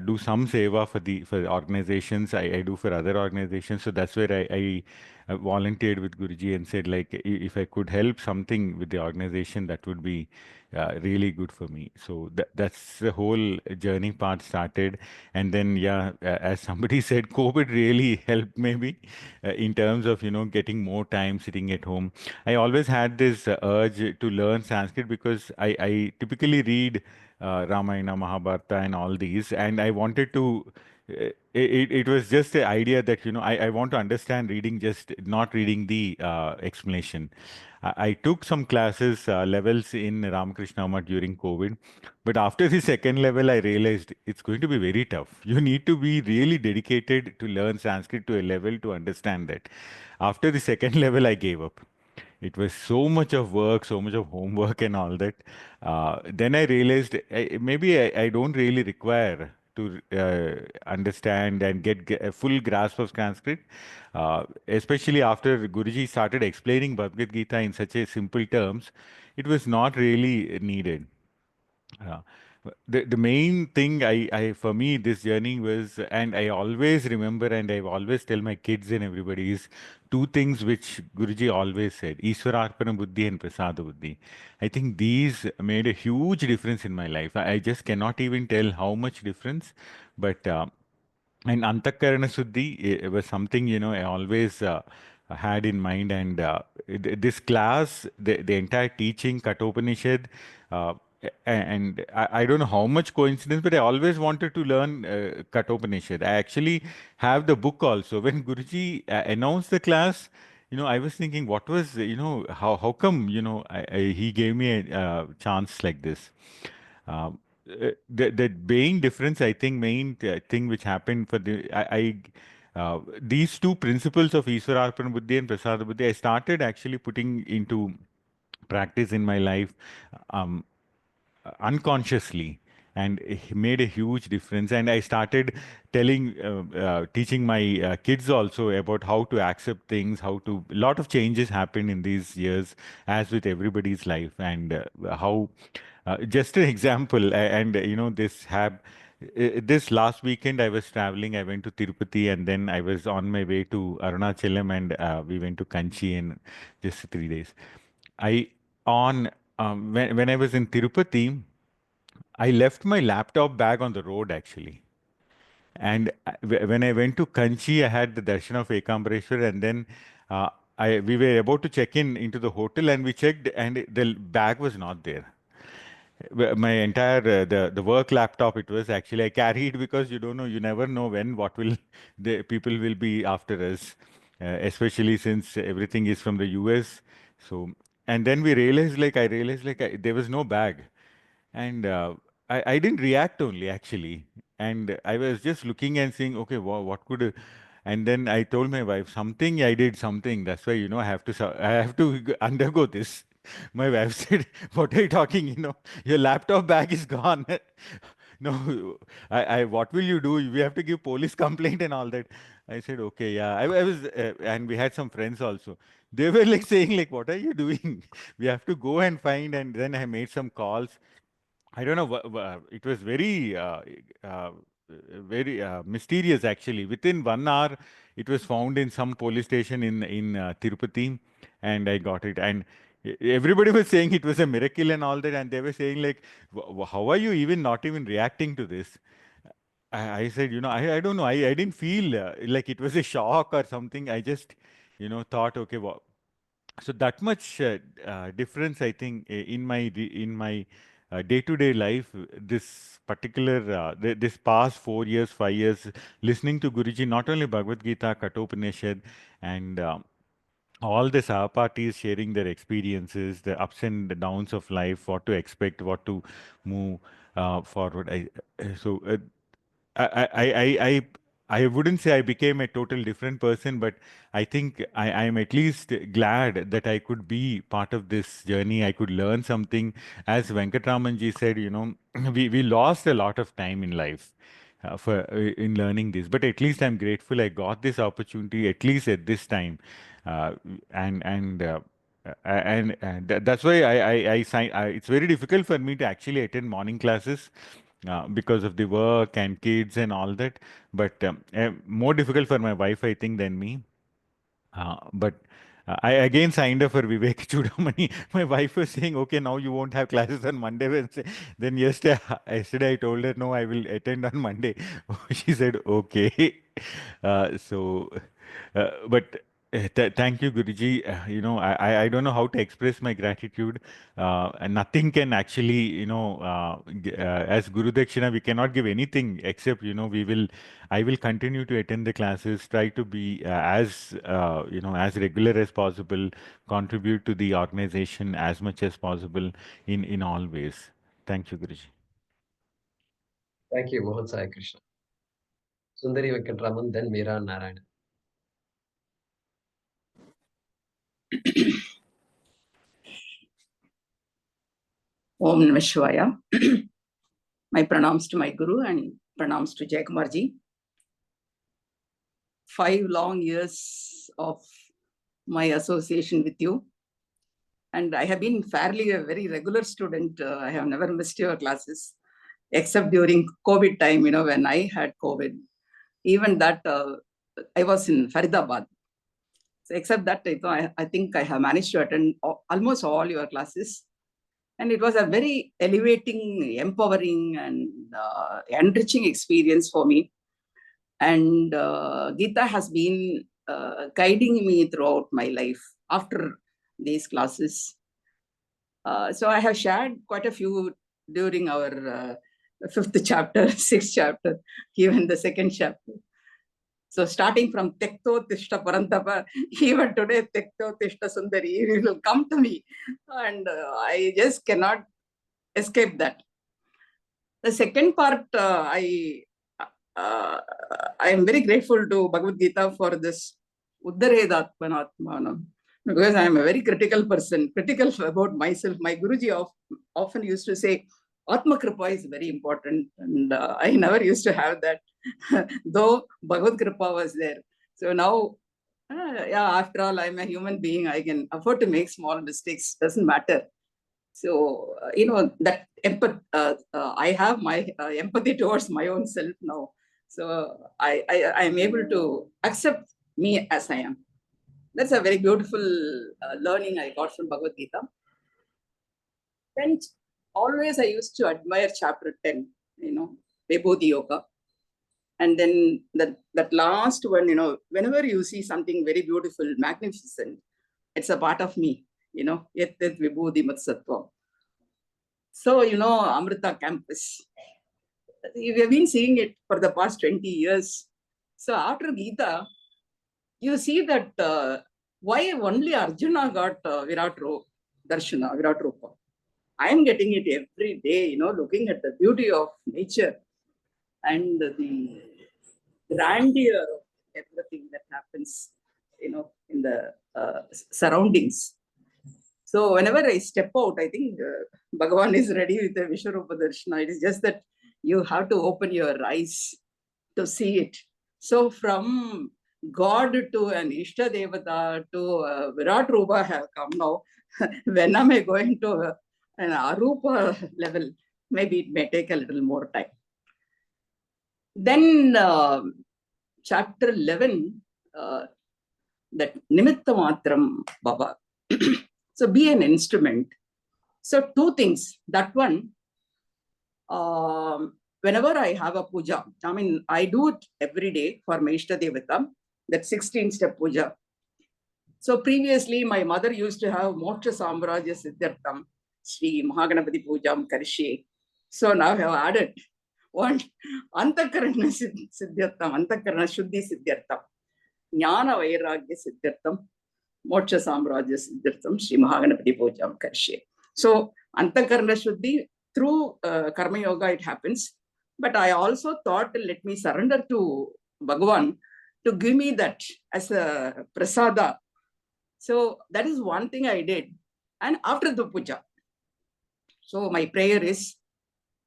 do some seva for organizations. I do for other organizations, so that's where I volunteered with Guruji and said, like, if I could help something with the organization, that would be really good for me. So that's the whole journey part started. And then, as somebody said, COVID really helped maybe in terms of, getting more time sitting at home. I always had this urge to learn Sanskrit because I typically read Ramayana, Mahabharata, and all these, and I wanted to it was just the idea that, I want to understand reading, just not reading the explanation. I took some classes, levels in Ramakrishna Math during COVID, but after the second level, I realized it's going to be very tough. You need to be really dedicated to learn Sanskrit to a level to understand that. After the second level, I gave up. It was so much of work, so much of homework and all that. Then I realized maybe I don't really require to understand and get a full grasp of Sanskrit, especially after Guruji started explaining Bhagavad Gita in such a simple terms. It was not really needed. Yeah. The main thing for me this journey was, and I always remember and I always tell my kids and everybody, is two things which Guruji always said: Ishwararpana Buddhi and Prasada Buddhi. I think these made a huge difference in my life. I just cannot even tell how much difference, but and Antakarana Suddhi was something, I always had in mind. And this class, the entire teaching, Kathopanishad, uh, and I don't know how much coincidence, but I always wanted to learn Kathopanishad. I actually have the book also. When Guruji announced the class, I was thinking, what was, how come, he gave me a chance like this. The main difference, I think, main thing which happened for these two principles of Iswararpana Buddhi and Prasada Buddhi, I started actually putting into practice in my life um, unconsciously, and it made a huge difference. And I started teaching my kids also about how to accept things, how to. A lot of changes happened in these years, as with everybody's life, and how. Just an example, and this last weekend I was traveling. I went to Tirupati, and then I was on my way to Arunachalam, and we went to Kanchi in just 3 days. I on when I was in Tirupati, I left my laptop bag on the road actually. And when I went to Kanchi, I had the darshan of Ekambareshwar, and then we were about to check in into the hotel, and we checked, and the bag was not there. My entire the work laptop, it was actually, I carried, because you don't know, you never know when what will the people will be after us, especially since everything is from the US. So, and then I realized like there was no bag, and I didn't react only actually, and I was just looking and saying, okay, what could and then I told my wife, something I did something, that's why, I have to undergo this. My wife said, what are you talking, your laptop bag is gone. No, what will you do? We have to give police complaint and all that. I said, okay, yeah. I was, and we had some friends also. They were like saying, like, what are you doing? We have to go and find. And then I made some calls. I don't know. It was uh, very mysterious actually. Within 1 hour, it was found in some police station in Tirupati, and I got it. And everybody was saying it was a miracle and all that, and they were saying like, "How are you even not even reacting to this?" I said, I don't know. I didn't feel like it was a shock or something. I just, thought, okay, so that much difference, I think, in my day-to-day life. This particular this past 4 years, 5 years, listening to Guruji, not only Bhagavad Gita, Kathopanishad, and all the Sahapatis sharing their experiences, the ups and the downs of life, what to expect, what to move forward. So I, I, I, I, I wouldn't say I became a total different person, but I think I am at least glad that I could be part of this journey. I could learn something. As Venkatramanji said, we lost a lot of time in life in learning this, but at least I'm grateful I got this opportunity, at least at this time. Uh, and that's why I sign. It's very difficult for me to actually attend morning classes because of the work and kids and all that. But more difficult for my wife, I think, than me. But I again signed up for Vivek Chudamani. My wife was saying, okay, now you won't have classes on Monday, Wednesday. Then yesterday I told her, no, I will attend on Monday. She said, okay. But Thank you, Guruji. I don't know how to express my gratitude. And nothing can actually, as Guru Dakshina, we cannot give anything except, I will continue to attend the classes, try to be as regular as possible, contribute to the organization as much as possible in all ways. Thank you, Guruji. Thank you, Mohan Sai Krishna. Sundari Venkatraman, then Meera Narayan. Om Namah Shivaya. My pranams to my Guru and pranams to Jayakumarji. 5 long years of my association with you. And I have been fairly a very regular student. I have never missed your classes, except during COVID time, when I had COVID. Even that, I was in Faridabad. So except that, I think I have managed to attend almost all your classes. And it was a very elevating, empowering, and enriching experience for me. And Gita has been guiding me throughout my life after these classes. So I have shared quite a few during our 5th chapter, 6th chapter, even the 2nd chapter. So starting from Tekto Tishta Parantapa, even today Tekto Tishta Sundari, it will come to me. And I just cannot escape that. The second part, I am very grateful to Bhagavad Gita for this Uddaredatmanatmanam, because I am a very critical person, critical about myself. My Guruji often used to say, Atma Kripa is very important, and I never used to have that, though Bhagavad Kripa was there. So now, after all, I'm a human being. I can afford to make small mistakes, doesn't matter. So, that empathy, I have my empathy towards my own self now. So I am able to accept me as I am. That's a very beautiful learning I got from Bhagavad Gita. Then always I used to admire chapter 10, Vibhuti Yoga. And then that last one, whenever you see something very beautiful, magnificent, it's a part of me, Yat Vibhuti Mat Sattva. So, Amrita campus, we have been seeing it for the past 20 years. So after Gita, you see that why only Arjuna got Virat Darshana, Virat Rupa. I am getting it every day, looking at the beauty of nature and the grandeur of everything that happens, in the surroundings. So whenever I step out, I think Bhagavan is ready with the Vishwarupa Darshana. It is just that you have to open your eyes to see it. So from God to an Ishta Devata to Virat Rupa have come now. When am I going to an Arupa level? Maybe it may take a little more time. Then chapter 11, that Nimitta Matram Baba. So be an instrument. So 2 things. That one, whenever I have a puja, I do it every day for my Ishta Devata, that 16-step puja. So previously, my mother used to have Moksha Samrajya Siddhartham, Sri Mahaganapati Pujam Karshi. So now I have added one, Antakarana Siddhartham, Antakarana Shuddhi Siddhartham, Jnana Vairagya Siddhartham, Moksha Samrajya Siddhartham, Sri Mahaganapati Pujam Karshi. So Antakarana Shuddhi, through Karma Yoga, it happens. But I also thought, let me surrender to Bhagavan to give me that as a prasada. So that is one thing I did. And after the puja, so my prayer is,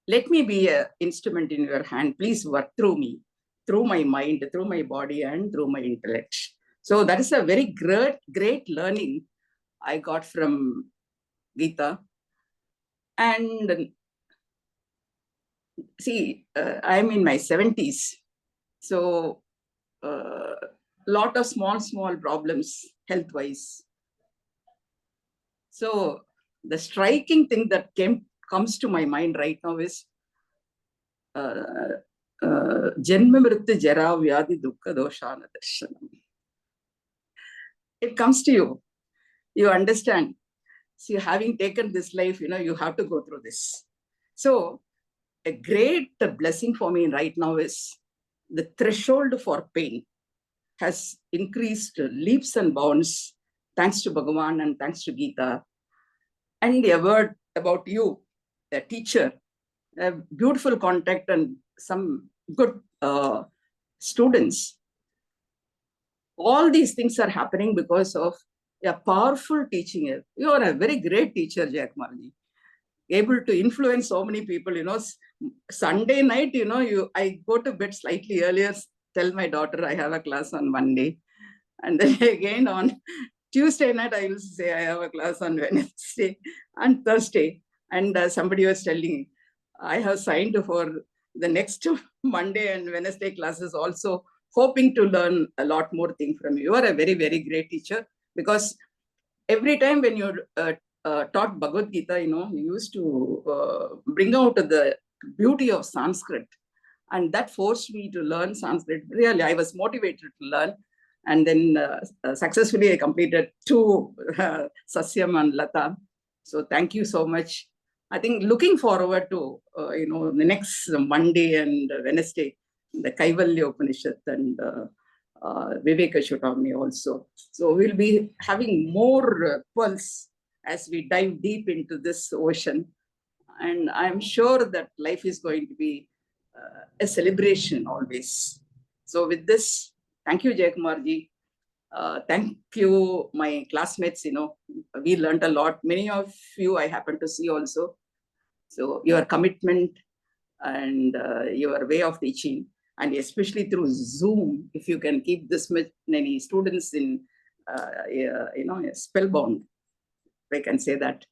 let me be an instrument in your hand. Please work through me, through my mind, through my body, and through my intellect. So that is a very great learning I got from Gita. And see, I'm in my 70s. So lot of small problems health-wise. So the striking thing that comes to my mind right now is Janma Mrityu Jara Vyadhi Dukkha Doshana Darshanam. it comes to you. You understand. So having taken this life, you have to go through this. So a great blessing for me right now is the threshold for pain has increased leaps and bounds thanks to Bhagavan and thanks to Gita. And a word about you, a teacher, a beautiful contact and some good students. All these things are happening because of a powerful teaching. You are a very great teacher, Jayakumarji. Able to influence so many people. Sunday night, I go to bed slightly earlier, tell my daughter I have a class on Monday. And then again on Tuesday night, I will say I have a class on Wednesday and Thursday. And somebody was telling me, I have signed for the next Monday and Wednesday classes also, hoping to learn a lot more things from you. You are a very, very great teacher, because every time when you taught Bhagavad Gita, you used to bring out the beauty of Sanskrit. And that forced me to learn Sanskrit. Really, I was motivated to learn. And then successfully I completed 2 Sasyam and Lata. So thank you so much. I think looking forward to, the next Monday and Wednesday, the Kaivalya Upanishad and Viveka Shotami also. So we'll be having more pulse as we dive deep into this ocean. And I'm sure that life is going to be a celebration always. So with this, thank you, Jayakumarji. Thank you, my classmates. We learned a lot. Many of you I happen to see also. So your commitment and your way of teaching, and especially through Zoom, if you can keep this many students in, spellbound, I can say that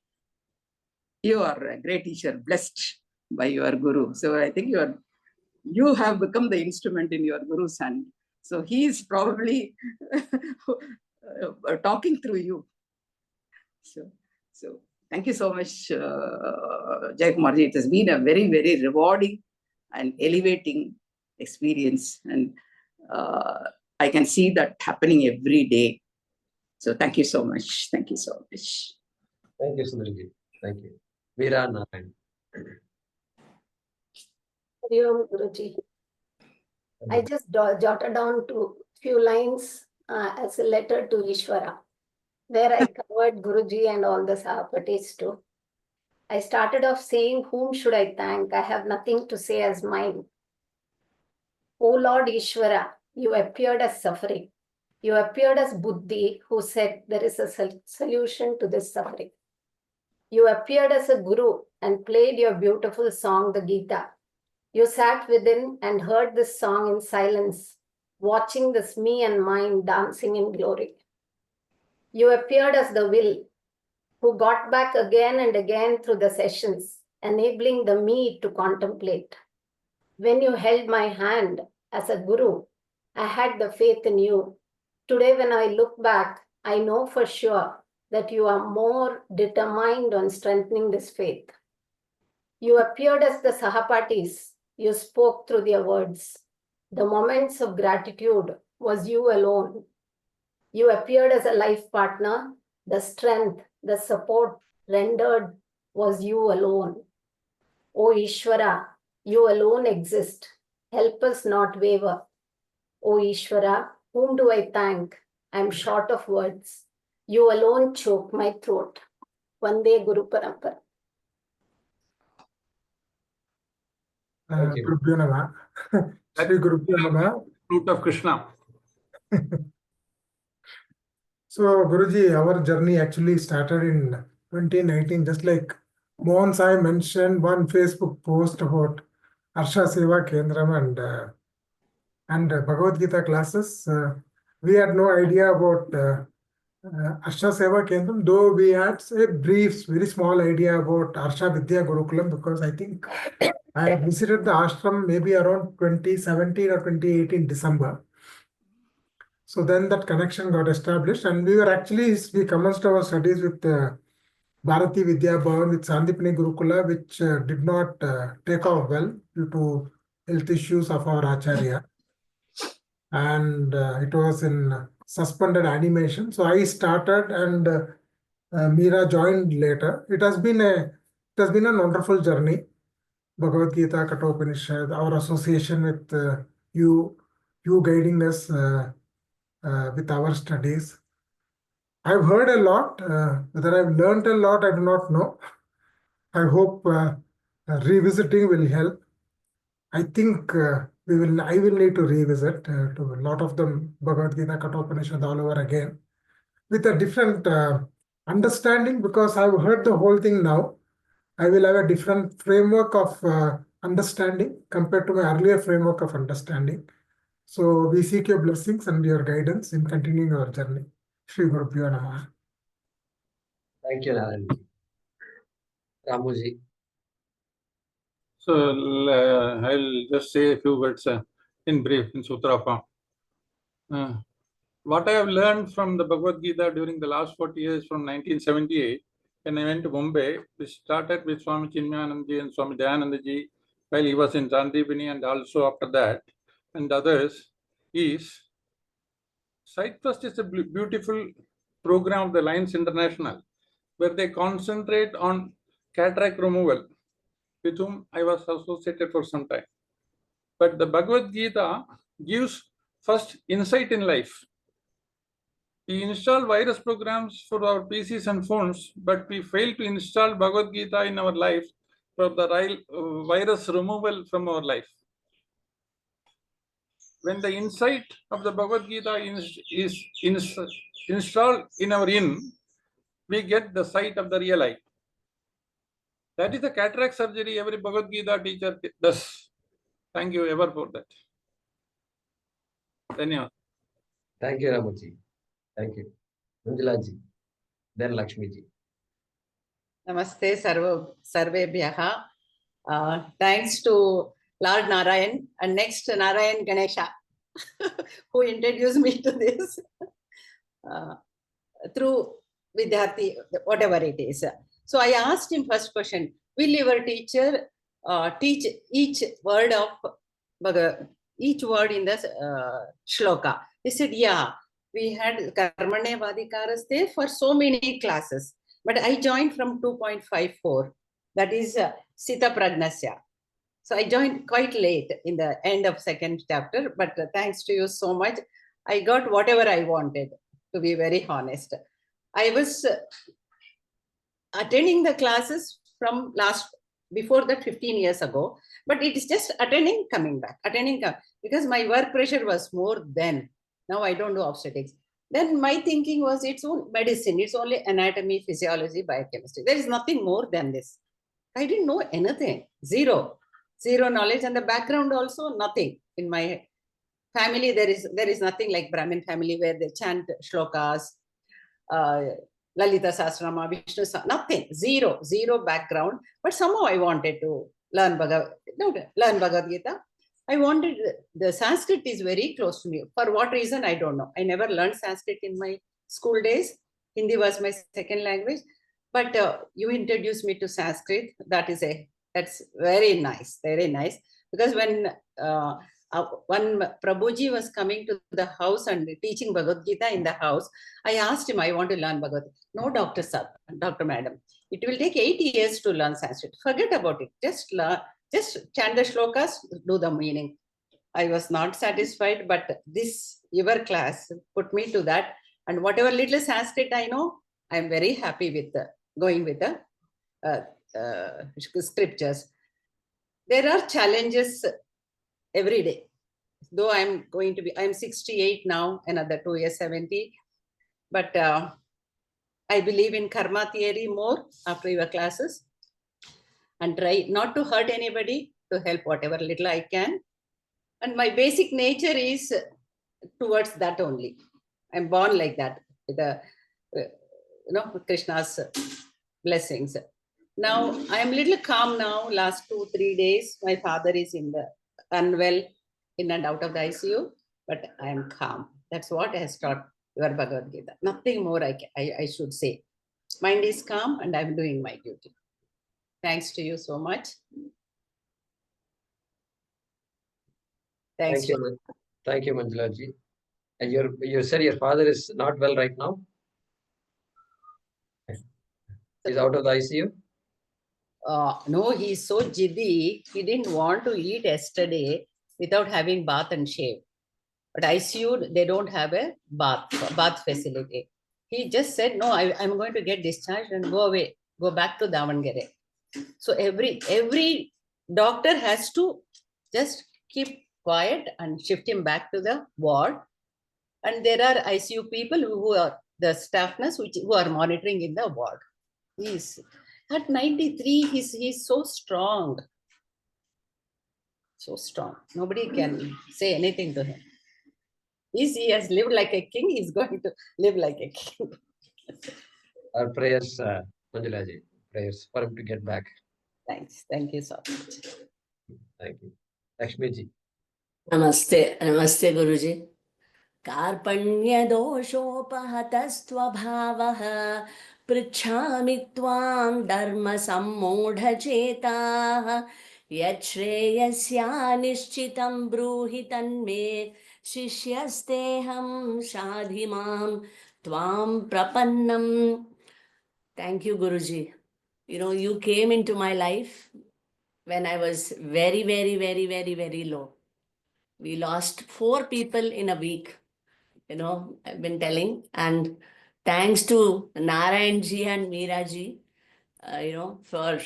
you are a great teacher, blessed by your guru. So I think you have become the instrument in your guru's hand. So he is probably talking through you. So thank you so much, Jayakumarji. It has been a very, very rewarding and elevating experience. And I can see that happening every day. So thank you so much. Thank you so much. Thank you, Sundarji. Thank you. Veera Narayan. Hari Om, Guruji. I just jotted down to few lines as a letter to Ishvara, where I covered Guruji and all the Sahapatis too. I started off saying, whom should I thank? I have nothing to say as mine. O Lord Ishvara, you appeared as suffering. You appeared as Buddhi, who said there is a solution to this suffering. You appeared as a guru and played your beautiful song, the Gita. You sat within and heard this song in silence, watching this me and mine dancing in glory. You appeared as the will, who got back again and again through the sessions, enabling the me to contemplate. When you held my hand as a guru, I had the faith in you. Today, when I look back, I know for sure that you are more determined on strengthening this faith. You appeared as the Sahapatis. You spoke through their words. The moments of gratitude was you alone. You appeared as a life partner. The strength, the support rendered was you alone. O Ishvara, you alone exist. Help us not waver. O Ishvara, whom do I thank? I am short of words. You alone choke my throat. Vande Guru Parampara. Gurubhyo Namah. Shri Gurubhyo Namah. Fruit of Krishna. So, Guruji, our journey actually started in 2019, just like Mohan Sai mentioned one Facebook post about Arsha Seva Kendram and Bhagavad Gita classes. We had no idea about Arsha Seva Kendram, though we had a brief, very small idea about Arsha Vidya Gurukulam, because I think I visited the ashram maybe around 2017 or 2018 December. So then that connection got established, and we commenced our studies with Bharati Vidya Bhavan with Sandipani Gurukula, which did not take off well due to health issues of our Acharya. And it was in suspended animation. So I started, and Meera joined later. It has been a wonderful journey. Bhagavad Gita, Kathopanishad, our association with you guiding us with our studies. I've heard a lot. Whether I've learned a lot, I do not know. I hope revisiting will help. I think I will need to revisit to a lot of them, Bhagavad Gita, Kathopanishad all over again, with a different understanding, because I've heard the whole thing now. I will have a different framework of understanding compared to my earlier framework of understanding. So we seek your blessings and your guidance in continuing our journey. Shri Guru Pyo Namaha. Thank you, Narayan. Ramuji. So I'll just say a few words in brief, in Sutra form. What I have learned from the Bhagavad Gita during the last 40 years from 1978, when I went to Mumbai, we started with Swami Chinmayanandaji and Swami Dayanandaji while he was in Sandipani, and also after that, and others, is Sight First is a beautiful program of the Lions International, where they concentrate on cataract removal, with whom I was associated for some time. But the Bhagavad Gita gives first insight in life. We install virus programs for our PCs and phones, but we fail to install Bhagavad Gita in our life for the virus removal from our life. When the insight of the Bhagavad Gita is installed in our we get the sight of the real eye. That is the cataract surgery every Bhagavad Gita teacher does. Thank you ever for that. Dhanyawad. Thank you, Ramuji. Thank you. Manjulaji. Then Lakshmiji. Namaste Sarvebhyaha. Thanks to Lord Narayan and next Narayan Ganesha, who introduced me to this through Vidyarthi, whatever it is. So I asked him first question, will your teacher teach each word in the shloka? He said, yeah, we had Karmane Vadikaraste for so many classes, but I joined from 2.54, that is Sita Pragnasya. So I joined quite late in the end of second chapter, but thanks to you so much, I got whatever I wanted, to be very honest. I was attending the classes from before that 15 years ago, but it is just attending, coming back, because my work pressure was more then. Now I don't do obstetrics. Then my thinking was it's only medicine, it's only anatomy, physiology, biochemistry. There is nothing more than this. I didn't know anything, zero knowledge, and the background also nothing. In my family, there is nothing like Brahmin family where they chant shlokas, Lalita Sahasranama, Vishnu, nothing, zero background. But somehow I wanted to learn Bhagavad Gita. I wanted, the Sanskrit is very close to me. For what reason, I don't know. I never learned Sanskrit in my school days. Hindi was my second language. But you introduced me to Sanskrit. That's very nice, very nice. Because when Prabhuji was coming to the house and teaching Bhagavad Gita in the house, I asked him, I want to learn Bhagavad Gita. No, Dr. Madam, it will take 8 years to learn Sanskrit. Forget about it. Just chant the shlokas, do the meaning. I was not satisfied, but your class put me to that. And whatever little Sanskrit I know, I'm very happy with going with the scriptures. There are challenges every day. Though I'm 68 now, another 2 years, 70. But I believe in karma theory more after your classes, and try not to hurt anybody, to help whatever little I can. And my basic nature is towards that only. I'm born like that, with Krishna's blessings. Now I am little calm now. Last 2-3 days, my father is unwell, in and out of the ICU, but I am calm. That's what has taught your Bhagavad Gita. Nothing more I should say. Mind is calm and I'm doing my duty. Thanks to you so much. Thank you, Manjulaji. And you said your father is not well right now? He's out of the ICU? No, he's so jiddy. He didn't want to eat yesterday without having bath and shave. But ICU, they don't have a bath facility. He just said, no, I'm going to get discharged and go away, go back to Davangere. So every doctor has to just keep quiet and shift him back to the ward. And there are ICU people who are the staff nurse who are monitoring in the ward. He's at 93, he's so strong. So strong. Nobody can say anything to him. He has lived like a king, he's going to live like a king. Our prayers, Manjulaji, prayers for him to get back. Thanks. Thank you so much. Thank you. Lakshmi ji. Namaste. Namaste, Guruji. कार्पण्यदोषोपहतस्त्वभावः पृच्छामि त्वां धर्मसम्मूढचेताः यच्छ्रेयस्यानिश्चितं ब्रूहि तन्मे शिष्यस्तेऽहं शाधि मां त्वां प्रपन्नम्. Thank you, Guruji. You came into my life when I was very, very, very, very, very low. We lost 4 people in a week. I've been telling, and thanks to Narayan ji and Meera ji, for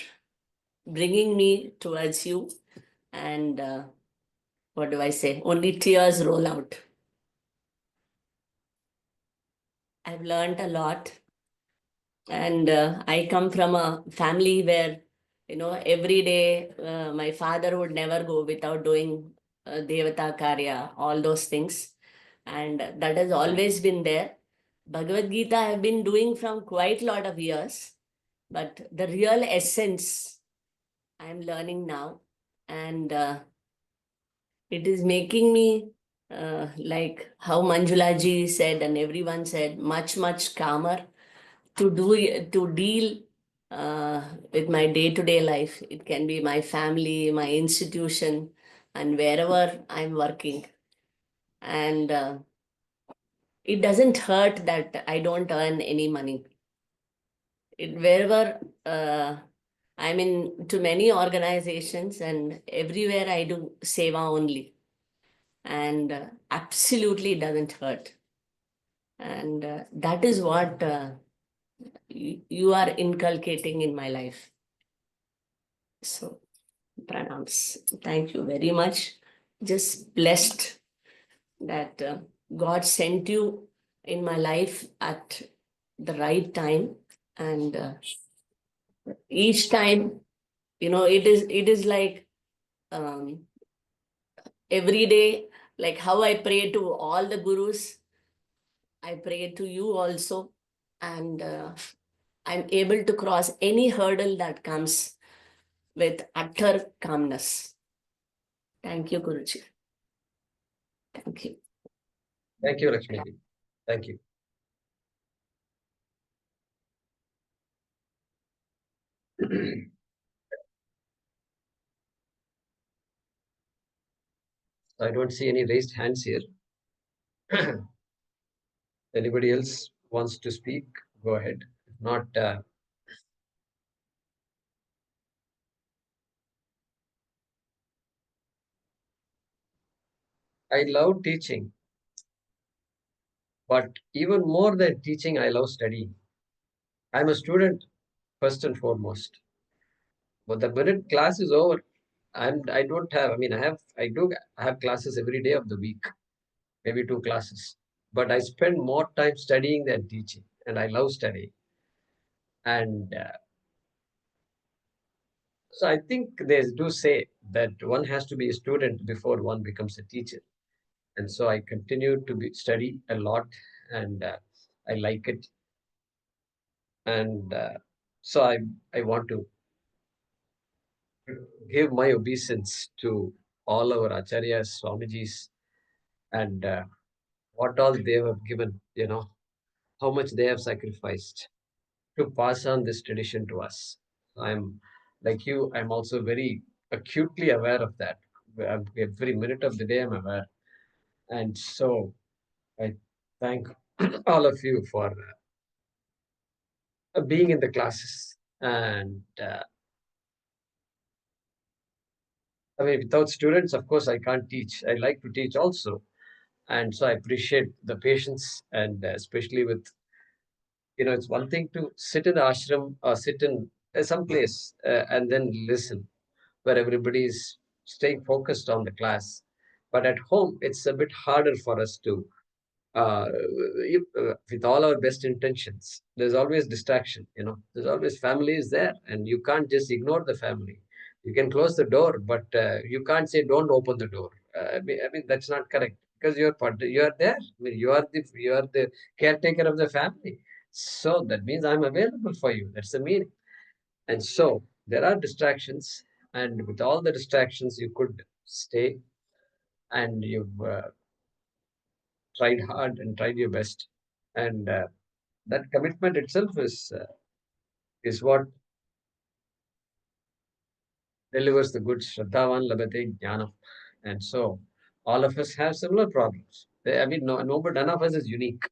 bringing me towards you. And what do I say? Only tears roll out. I've learned a lot. And I come from a family where, every day my father would never go without doing Devata Karya, all those things. And that has always been there. Bhagavad Gita I have been doing from quite a lot of years, but the real essence I am learning now. And it is making me, like how Manjula ji said and everyone said, much, much calmer to deal with my day-to-day life. It can be my family, my institution, and wherever I'm working. And it doesn't hurt that I don't earn any money. Wherever I'm in to many organizations, and everywhere I do seva only. And absolutely doesn't hurt. And that is what you are inculcating in my life. So, pranams. Thank you very much. Just blessed that God sent you in my life at the right time. And each time, it is like every day, like how I pray to all the gurus, I pray to you also. And I'm able to cross any hurdle that comes with utter calmness. Thank you, Guruji. Thank you. Thank you, Lakshmi ji. Thank you. I don't see any raised hands here. Anybody else wants to speak? Go ahead. If not, I love teaching. But even more than teaching, I love studying. I'm a student first and foremost. But the minute class is over, I do have classes every day of the week, maybe 2 classes. But I spend more time studying than teaching, and I love studying. And so I think they do say that one has to be a student before one becomes a teacher. And so I continue to study a lot, and I like it. And so I want to give my obeisance to all our acharyas, swamijis, and what all they have given, how much they have sacrificed to pass on this tradition to us. I'm like you, I'm also very acutely aware of that. Every minute of the day I'm aware. And so I thank all of you for being in the classes. And I mean, without students, of course, I can't teach. I like to teach also. And so I appreciate the patience, and especially with, it's one thing to sit in the ashram or sit in some place and then listen, where everybody is staying focused on the class. But at home, it's a bit harder for us to, uh, with all our best intentions, there's always distraction. There's always family is there, and you can't just ignore the family. You can close the door, but you can't say don't open the door. I mean that's not correct, because you are there. I mean, you are the caretaker of the family. So that means I'm available for you. That's the meaning. And so there are distractions, and with all the distractions, you could stay, and you've tried hard and tried your best. And that commitment itself is what delivers the good Shraddhavan Labhate Jnanam. And so all of us have similar problems. I mean, no, but none of us is unique.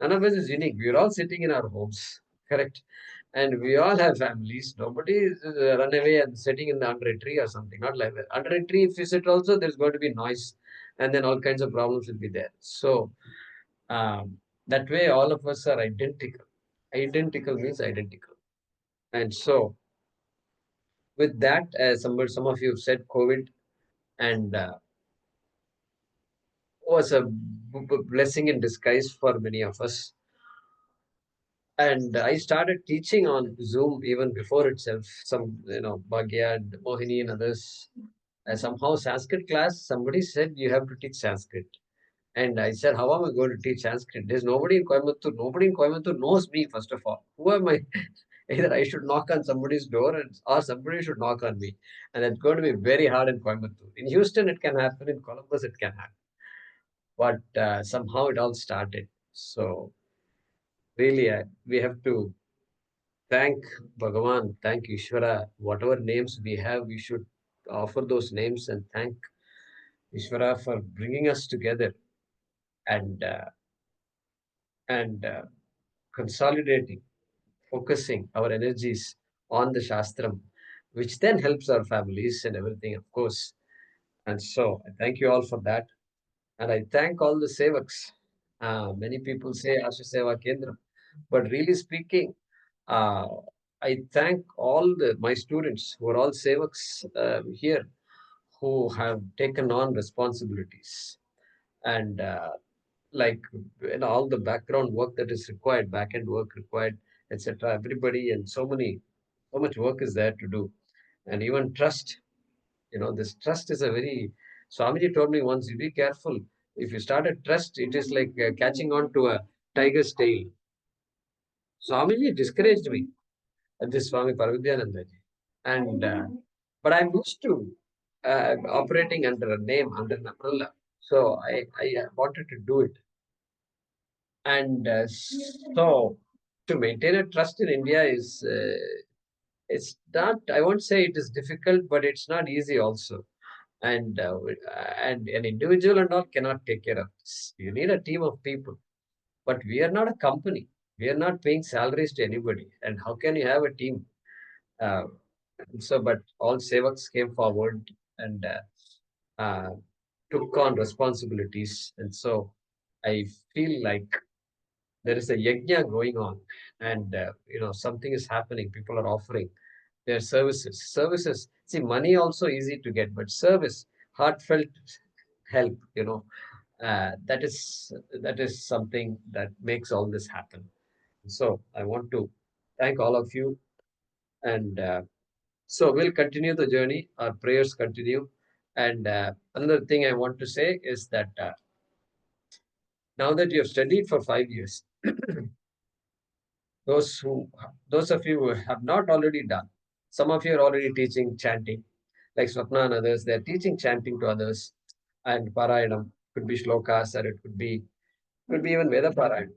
None of us is unique. We're all sitting in our homes, correct? And we all have families. Nobody is run away and sitting in under a tree or something. Not like that. Under a tree, if you sit also, there's going to be noise, and then all kinds of problems will be there. So that way, all of us are identical. Identical means identical. And so with that, some of you have said COVID, and was a blessing in disguise for many of us. And I started teaching on Zoom even before itself. Some, Bhagya and Mohini and others. Somehow Sanskrit class, somebody said you have to teach Sanskrit. And I said, how am I going to teach Sanskrit? There's nobody in Coimbatore. Nobody in Coimbatore knows me, first of all. Who am I? Either I should knock on somebody's door, or somebody should knock on me. And it's going to be very hard in Coimbatore. In Houston, it can happen. In Columbus, it can happen. But somehow it all started. So really, we have to thank Bhagavan, thank Ishvara. Whatever names we have, we should offer those names and thank Ishvara for bringing us together, and consolidating, focusing our energies on the Shastram, which then helps our families and everything, of course. And so I thank you all for that. And I thank all the Sevaks. Many people say Asha Seva Kendra, but really speaking, uh, I thank all my students who are all Sevaks here, who have taken on responsibilities, and like all the background work that is required, back end work required, etc. Everybody, and so much work is there to do, and even trust. This trust is a very. Swamiji told me once, you be careful. If you start a trust, it is like catching on to a tiger's tail. Swamiji discouraged me at this Swami Paravidyanandaji. And but I'm used to operating under a name, under an umbrella. So I wanted to do it. And so to maintain a trust in India is, it's not, I won't say it is difficult, but it's not easy also. And an individual and all cannot take care of this. You need a team of people. But we are not a company. We are not paying salaries to anybody. And how can you have a team? Uh, but all sevaks came forward and uh, took on responsibilities. And so I feel like there is a yajna going on, and something is happening. People are offering their services. Services. See, money also easy to get, but service, heartfelt help. That is something that makes all this happen. So I want to thank all of you, and so we'll continue the journey. Our prayers continue, and another thing I want to say is that now that you have studied for 5 years, those who those of you who have not already done, some of you are already teaching chanting, like Swapna and others. They're teaching chanting to others, and Parayanam could be shlokas, or it could be even Veda Parayanam.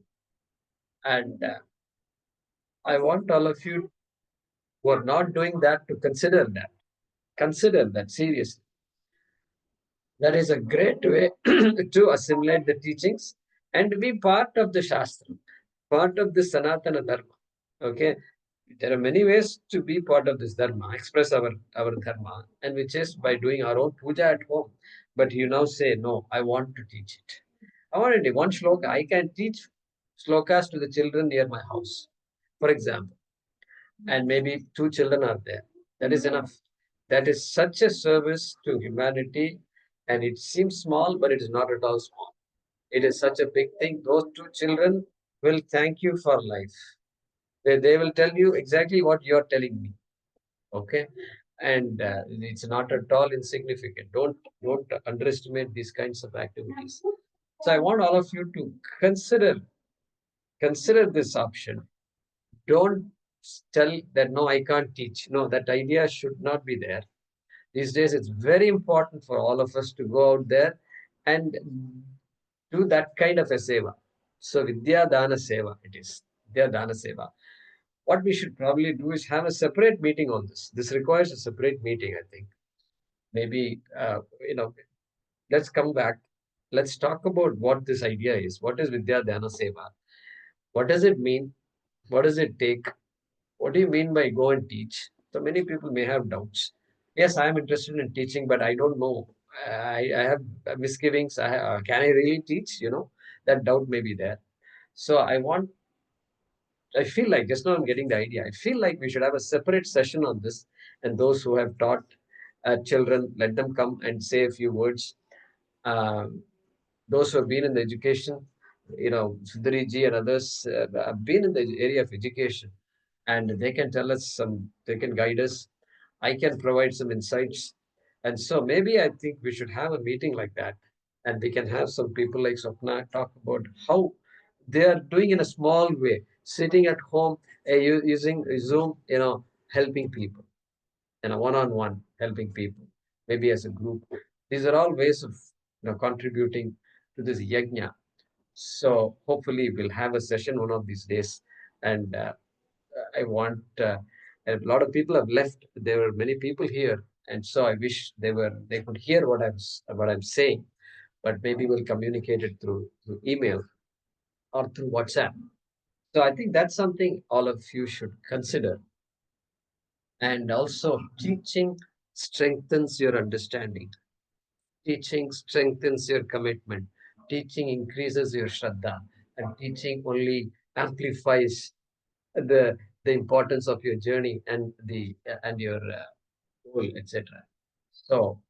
And I want all of you who are not doing that to consider that. Consider that seriously. That is a great way to assimilate the teachings and be part of the Shastra, part of the Sanatana Dharma. Okay, there are many ways to be part of this Dharma, express our Dharma, and which is by doing our own puja at home. But you now say, no, I want to teach it. I want to do one shloka. I can teach slokas to the children near my house, for example, and maybe 2 children are there. That is enough. That is such a service to humanity, and it seems small, but it is not at all small. It is such a big thing. Those 2 children will thank you for life. They will tell you exactly what you are telling me. Okay, and it's not at all insignificant. Don't underestimate these kinds of activities. So I want all of you to consider this option. Don't tell that no, I can't teach. No, that idea should not be there. These days, it's very important for all of us to go out there and do that kind of a seva. So Vidya Dana Seva it is. Vidya Dana Seva. What we should probably do is have a separate meeting on this. This requires a separate meeting, I think. Maybe, let's come back. Let's talk about what this idea is. What is Vidya Dana Seva? What does it mean? What does it take? What do you mean by go and teach? So many people may have doubts. Yes, I am interested in teaching, but I don't know. I have misgivings. Can I really teach? That doubt may be there. So I feel like, just now I'm getting the idea. I feel like we should have a separate session on this, and those who have taught children, let them come and say a few words. Um, those who have been in the education, Sundari ji and others have been in the area of education, and they can tell us they can guide us. I can provide some insights. And so maybe I think we should have a meeting like that, and we can have some people like Swapna talk about how they are doing in a small way, sitting at home, using Zoom, helping people, one-on-one, helping people, maybe as a group. These are all ways of contributing to this yajna. So hopefully we'll have a session one of these days, and I want a lot of people have left. There were many people here, and so I wish they could hear what I'm saying, but maybe we'll communicate it through email or through WhatsApp. So I think that's something all of you should consider. And also, teaching strengthens your understanding. Teaching strengthens your commitment. Teaching increases your shraddha, and teaching only amplifies the importance of your journey and your goal, etc. So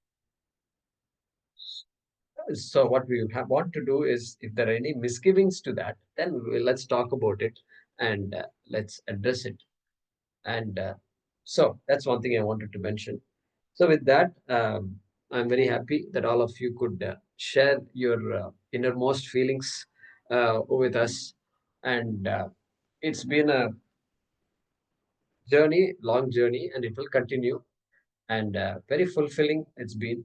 what we want to do is, if there are any misgivings to that, then let's talk about it, and let's address it. And so that's one thing I wanted to mention. So with that, I'm very happy that all of you could share your innermost feelings with us. And it's been a journey, long journey, and it will continue. And very fulfilling it's been.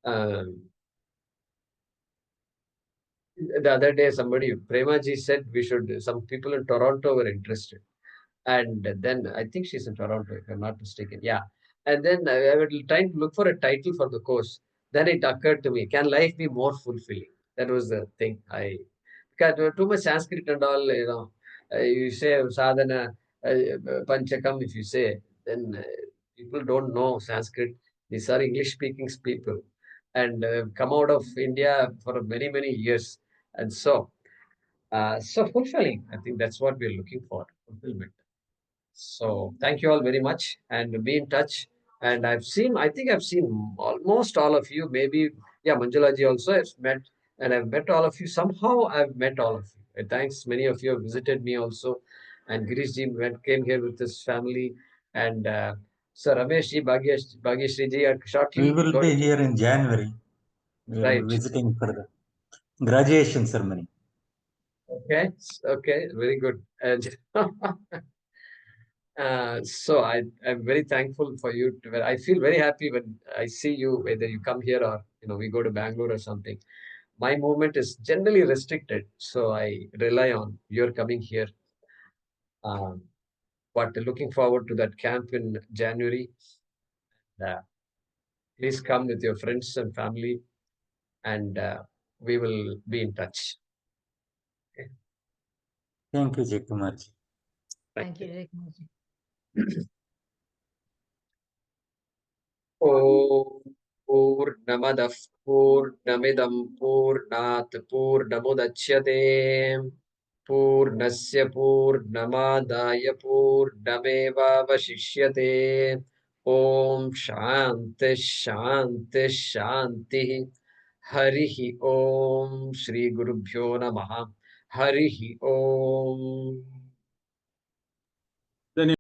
Um, the other day, Premaji said some people in Toronto were interested. And then I think she's in Toronto, if I'm not mistaken. Yeah. And then I was trying to look for a title for the course. Then it occurred to me, can life be more fulfilling? That was the thing. Because too much Sanskrit and all, you say sadhana, panchakam, if you say, then people don't know Sanskrit. These are English speaking people, and come out of India for many, many years. And so fulfilling. I think that's what we're looking for, fulfillment. So thank you all very much, and be in touch. And I think I've seen almost all of you. Maybe, yeah, Manjulaji also I've met, and I've met all of you. Somehow I've met all of you. And thanks, many of you have visited me also. And Girishji came here with his family. And Sir Rameshji, Bhagyashriji are shortly We will be going to. here in January. We will Right. be visiting for the graduation ceremony. Okay, very good. And so I'm very thankful for you. I feel very happy when I see you, whether you come here or we go to Bangalore or something. My movement is generally restricted, so I rely on your coming here. Um, but looking forward to that camp in January. Please come with your friends and family, and we will be in touch. Okay. Thank you, Jaykumarji. Thank you, Jaykumarji. Om Purnamadah Purnamidam Purnat Purnamudachyate Purnasya Purnamadaya Purnamevavashishyate. Om Shanti Shanti Shanti. Harihi Om Shri Gurubhyo Namaha. Harihi Om.